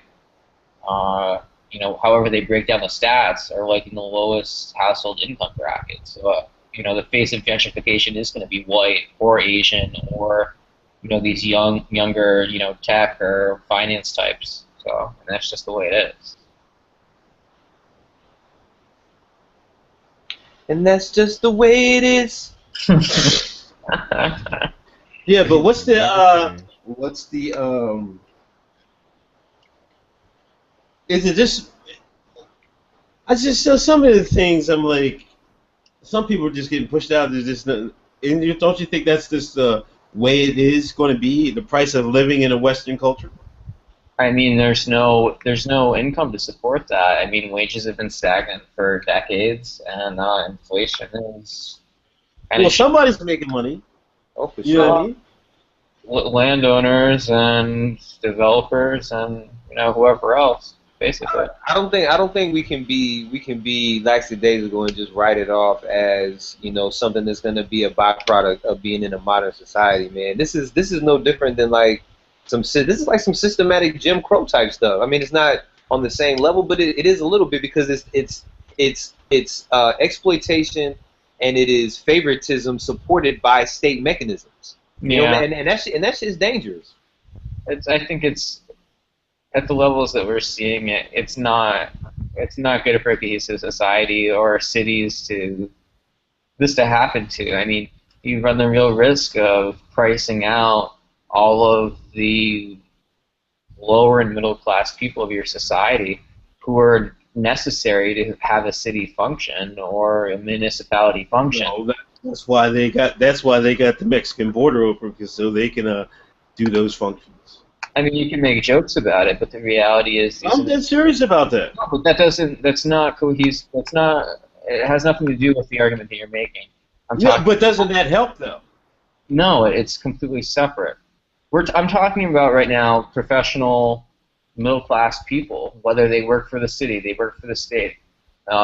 however they break down the stats, are like in the lowest household income bracket. So, the face of gentrification is going to be white or Asian or, these younger, tech or finance types. So, and that's just the way it is. And that's just the way it is. Yeah, but what's the is it just I just some of the things I'm like, some people are just getting pushed out. There's just and don't you think that's just the way it is going to be, the price of living in a Western culture? I mean, there's no income to support that. I mean, wages have been stagnant for decades, and inflation is. Well, somebody's making money. Oh, for You know what I mean? Landowners and developers and whoever else, basically. I don't think we can be lackadaisical and just write it off as something that's going to be a byproduct of being in a modern society, man. This is no different than like this is like some systematic Jim Crow type stuff. I mean, it's not on the same level, but it is a little bit, because it's exploitation, and it is favoritism supported by state mechanisms. You know, Yeah, and that shit is dangerous. I think it's at the levels that we're seeing it. It's not good for a cohesive society or cities to this to happen to. I mean, you run the real risk of pricing out all of the lower and middle class people of your society who are necessary to have a city function or a municipality function. No, that's why they got the Mexican border open, because so they can do those functions. I mean, you can make jokes about it, but the reality is, I'm dead serious about that. no, but that doesn't. That's not cohesive. That's not. It has nothing to do with the argument that you're making. I'm Yeah, talking. but doesn't that help though? No, it's completely separate. I'm talking about right now professional, middle class people, whether they work for the city, they work for the state,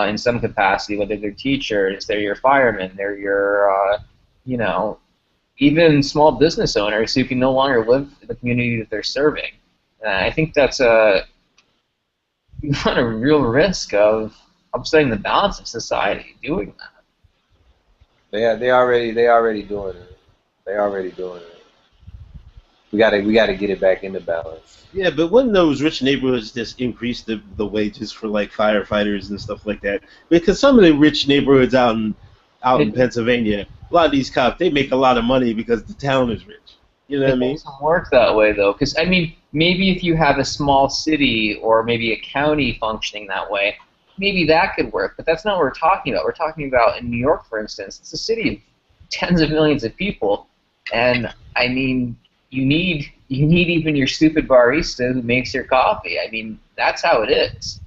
in some capacity, whether they're teachers, they're your firemen, they're your, even small business owners who can no longer live in the community that they're serving. I think that's you run a real risk of upsetting the balance of society doing that. They already doing it. They already doing it. We gotta get it back into balance. Yeah, but when those rich neighborhoods just increase the wages for like firefighters and stuff like that, because some of the rich neighborhoods out in Pennsylvania, a lot of these cops, they make a lot of money because the town is rich. You know what I It mean? doesn't work that way, though, because, I mean, maybe if you have a small city or maybe a county functioning that way, maybe that could work, but that's not what we're talking about. We're talking about in New York, for instance. It's a city of tens of millions of people, and, I mean, you need even your stupid barista who makes your coffee. I mean, that's how it is.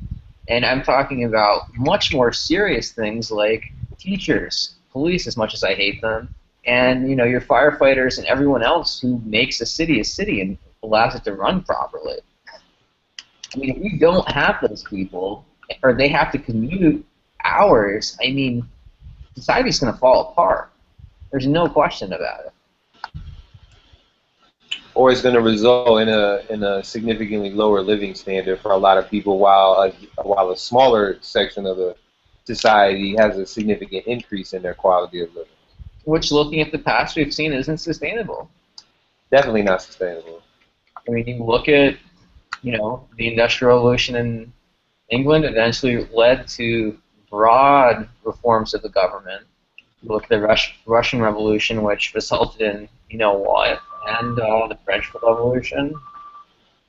And I'm talking about much more serious things like teachers, police, as much as I hate them, and your firefighters and everyone else who makes a city and allows it to run properly. I mean, if you don't have those people, or they have to commute hours, I mean, society's going to fall apart. There's no question about it. Or it's going to result in a significantly lower living standard for a lot of people, while a smaller section of the society has a significant increase in their quality of living. Which, looking at the past, we've seen isn't sustainable. Definitely not sustainable. I mean, you look at, the Industrial Revolution in England eventually led to broad reforms of the government. You look at the Russian Revolution, which resulted in, what? And the French Revolution,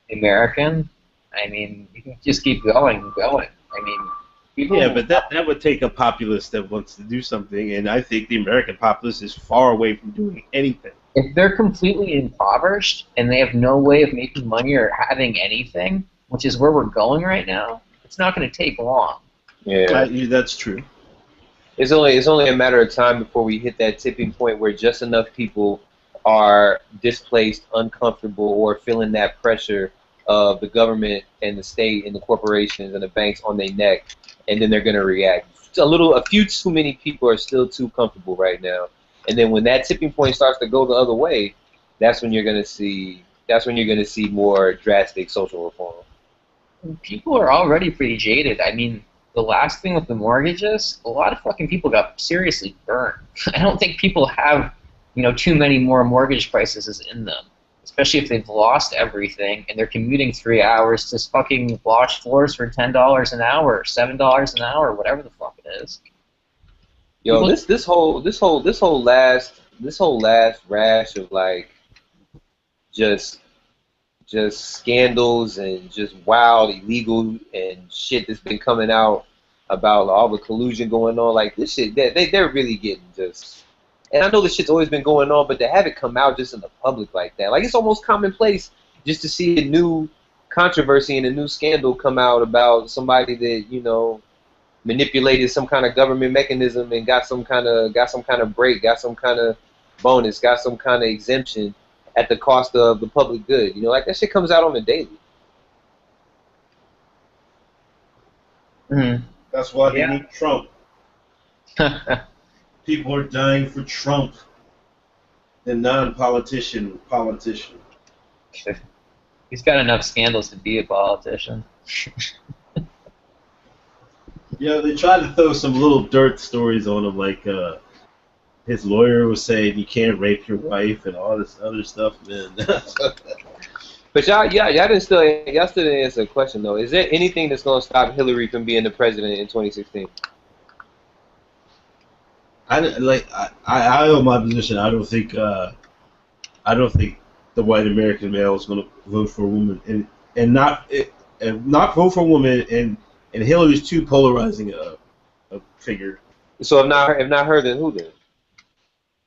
the American. I mean, you can just keep going and going. I mean, people. Yeah, but that would take a populace that wants to do something, and I think the American populace is far away from doing anything. If they're completely impoverished and they have no way of making money or having anything, which is where we're going right now, it's not going to take long. Yeah, that's true. It's only a matter of time before we hit that tipping point where just enough people are displaced, uncomfortable, or feeling that pressure of the government and the state and the corporations and the banks on their neck, and then they're going to react. A few too many people are still too comfortable right now, and then when that tipping point starts to go the other way, that's when you're going to see more drastic social reform. People are already pretty jaded. I mean, the last thing with the mortgages, a lot of fucking people got seriously burned. I don't think people have too many more mortgage prices in them, especially if they've lost everything and they're commuting 3 hours to fucking wash floors for $10 an hour, $7 an hour, whatever the fuck it is. Yo, this whole last rash of like just scandals and just wild illegal and shit that's been coming out about all the collusion going on, like this shit, they're really getting just. And I know this shit's always been going on, but to have it come out just in the public like that, like it's almost commonplace just to see a new controversy and a new scandal come out about somebody that manipulated some kind of government mechanism and got some kind of break, got some kind of bonus, got some kind of exemption at the cost of the public good. Like that shit comes out on the daily. Mm-hmm. That's why they need Trump. People are dying for Trump, the non-politician politician. He's got enough scandals to be a politician. Yeah, they try to throw some little dirt stories on him, like his lawyer was saying you can't rape your wife and all this other stuff, man. But y'all still didn't answer the question though. Is there anything that's gonna stop Hillary from being the president in 2016? I own my position. I don't think the white American male is going to vote for a woman and not vote for a woman, and Hillary's too polarizing a figure. So if not her, then who then?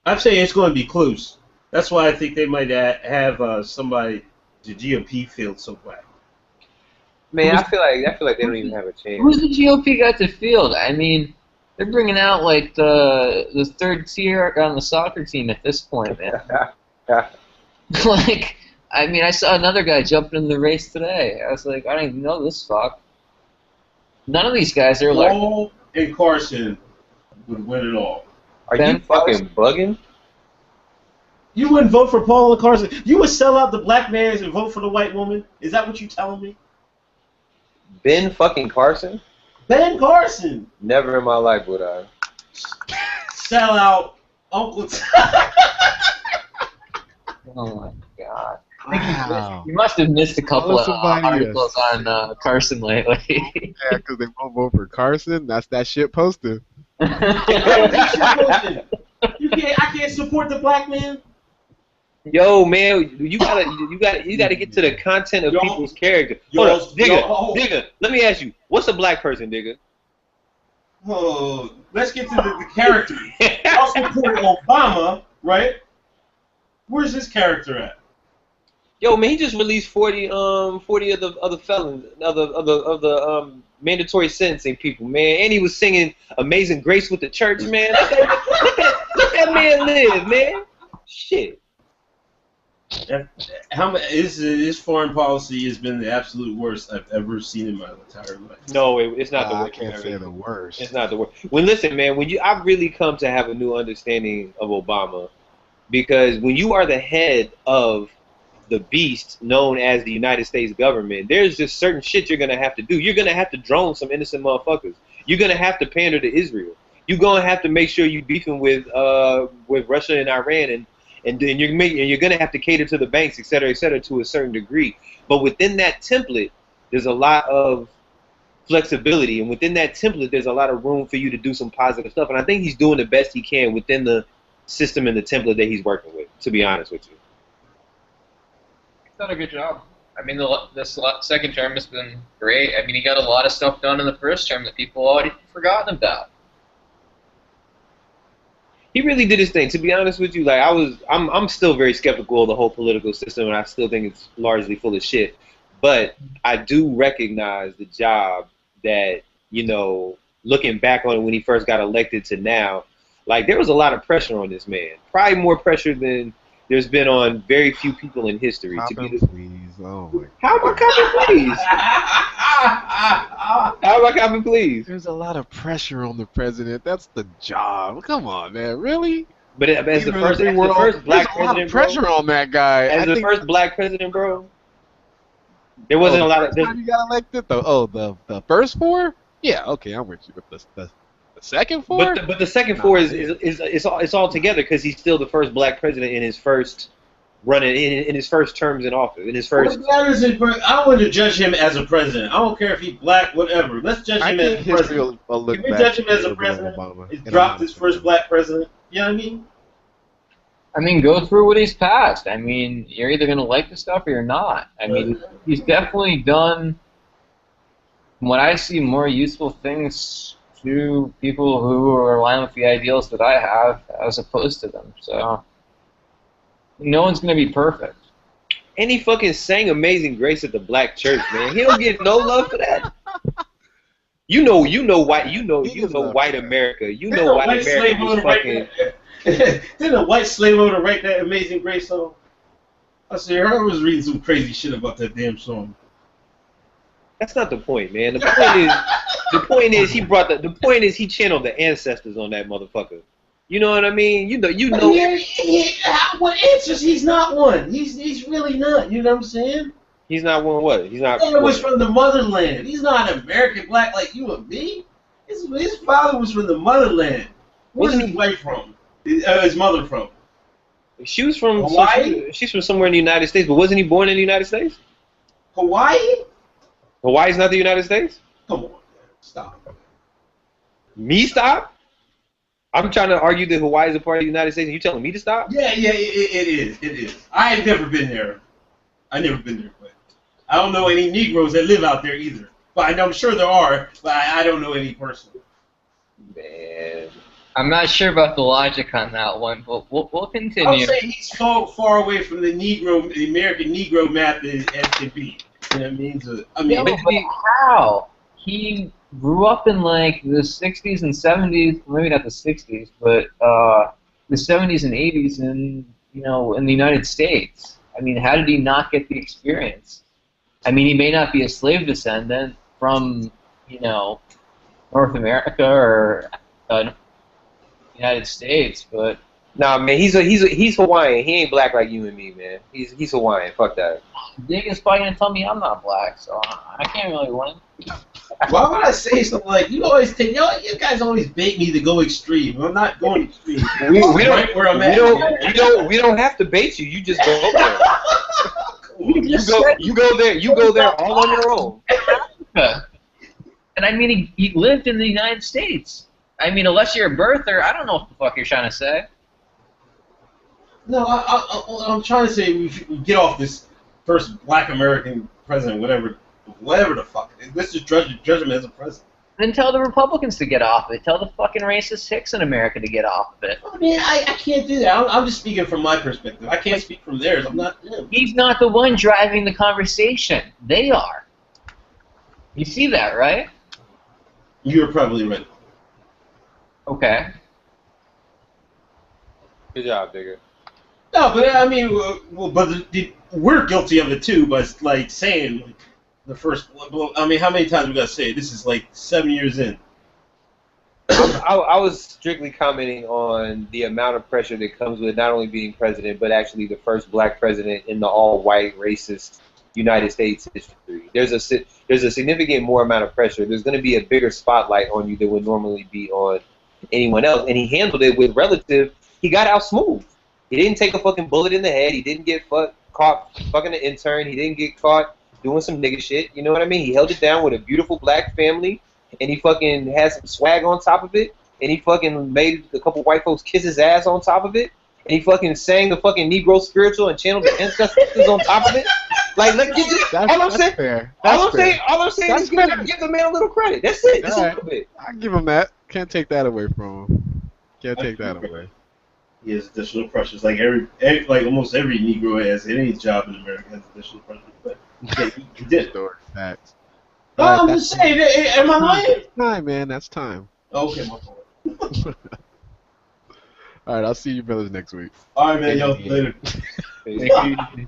I'm saying it's going to be close. That's why I think they might have somebody the GOP field somewhere. Man, I feel like they don't even have a chance. Who's the GOP got to field? I mean, they're bringing out like the third tier on the soccer team at this point, man. Like, I mean, I saw another guy jumping in the race today. I was like, I don't even know this fuck. None of these guys are like. Paul and Carson would win it all. Are you fucking bugging? You wouldn't vote for Paul and Carson. You would sell out the black man and vote for the white woman. Is that what you telling me? Ben fucking Carson? Ben Carson. Never in my life would I. Sell out Uncle Tom. Oh my god. Wow. You must have missed a couple of somebody articles on Carson lately. Yeah, because they won't vote for Carson. That's that shit posted. I can't support the black man. Yo, man, you gotta get to the content of people's character. Hold up, Digga, let me ask you, what's a black person, Digga? Oh, let's get to the character. Y'all support Obama, right? Where's his character at? Yo, man, he just released 40 of the felons of the mandatory sentencing people, man, and he was singing "Amazing Grace" with the church, man. Let that man live, man. Shit. His foreign policy has been the absolute worst I've ever seen in my entire life. No, it's not the worst. I can't say the worst. It's not the worst. Listen, man, I've really come to have a new understanding of Obama, because when you are the head of the beast known as the United States government, there's just certain shit you're gonna have to do. You're gonna have to drone some innocent motherfuckers. You're gonna have to pander to Israel. You're gonna have to make sure you're beefing with Russia and Iran, and you're gonna have to cater to the banks, et cetera, to a certain degree. But within that template, there's a lot of flexibility, and within that template, there's a lot of room for you to do some positive stuff. And I think he's doing the best he can within the system and the template that he's working with. To be honest with you. Done a good job. I mean, this second term has been great. I mean, he got a lot of stuff done in the first term that people already forgotten about. He really did his thing. To be honest with you, like I'm still very skeptical of the whole political system, and I still think it's largely full of shit. But I do recognize the job that, looking back on it when he first got elected to now, like there was a lot of pressure on this man. Probably more pressure than there's been on very few people in history. Please. Oh my God. How am I copping, please? How am I copping, please? There's a lot of pressure on the president. That's the job. Come on, man. Really? But as the first black president, pressure on that guy. As the first black president, bro. There wasn't a lot of. Time you got elected, though. Oh, the first four? Yeah, okay, I'm with you. But the second four? But the second four is all together because he's still the first black president in his first in his first terms in office. In his first. I want to judge him as a president. I don't care if he's black, whatever. Let's judge him as a president. Can we judge him as a president? He's dropped his first black president. You know what I mean? I mean, go through what he's passed. I mean, you're either going to like the stuff or you're not. I mean, he's definitely done, from what I see, more useful things to people who are aligned with the ideals that I have as opposed to them. So, no one's going to be perfect. And he fucking sang Amazing Grace at the black church, man. He don't get no love for that. You know white America. You know white America was fucking. Didn't a white slave owner write that Amazing Grace song? I was reading some crazy shit about that damn song. That's not the point, man. The point is he channeled the ancestors on that motherfucker. You know what I mean? You know. What answers? He's not one. He's really not. You know what I'm saying? He's not one. What? He's not. He was from the motherland. He's not an American black like you and me. His father was from the motherland. Where's his wife from? His mother from She was from Hawaii? she's from somewhere in the United States, but wasn't he born in the United States? Hawaii? Hawaii's not the United States? Come on, man. Stop. Me stop? I'm trying to argue that Hawaii is a part of the United States, and you telling me to stop? Yeah, it is. It is. I have never been there. I've never been there, but I don't know any Negroes that live out there either. But I'm sure there are, but I don't know any personally. Man. I'm not sure about the logic on that one, but we'll I'll continue. say he's so far away from the American Negro map as can be. You know what I mean? So, Yeah, but how? He grew up in like the 60s and 70s, maybe not the 60s, but the 70s and 80s in the United States. I mean, how did he not get the experience? I mean, he may not be a slave descendant from, North America or United States, but Nah, man, he's Hawaiian. He ain't black like you and me, man. He's Hawaiian. Fuck that. Dig is probably gonna tell me I'm not black, so I can't really win. why would I say something like, you guys always bait me to go extreme. I'm not going extreme. We right where I'm at. we don't have to bait you. You just go there. You go there all on your own. And I mean, he lived in the United States. I mean, unless you're a birther, I don't know what the fuck you're trying to say. No, I'm trying to say we should get off this first black American president, whatever the fuck. Let's just judge him as a president. Then tell the Republicans to get off of it. Tell the fucking racist hicks in America to get off of it. I mean, I can't do that. I'm just speaking from my perspective. I can't speak from theirs. I'm not them. He's not the one driving the conversation. They are. You see that, right? You're probably right. Okay. Good job, Digger. No, but I mean, we're guilty of it too. But it's like saying like, the first. I mean, how many times we got to say it? This is like 7 years in. I was strictly commenting on the amount of pressure that comes with not only being president, but actually the first black president in the all-white racist United States history. There's a significant more amount of pressure. There's going to be a bigger spotlight on you than would normally be on anyone else, and he handled it with relative. He got out smooth. He didn't take a fucking bullet in the head. He didn't get caught fucking an intern. He didn't get caught doing some nigga shit. You know what I mean? He held it down with a beautiful black family, and he fucking had some swag on top of it, and he fucking made a couple white folks kiss his ass on top of it, and he fucking sang the fucking Negro spiritual and channeled the ancestors on top of it. Like, let's get this. All I'm saying is give the man a little credit. That's it. Just a little bit. I give him that. Can't take that away from him. Can't take that away. He has additional pressures. Like almost every Negro has any job in America has additional pressures. But yeah, he did. Facts. No, I'm just saying. Am I lying? Time, man. That's time. Okay, my fault. All right, I'll see you brothers next week. All right, man. Yo, later. Thank you.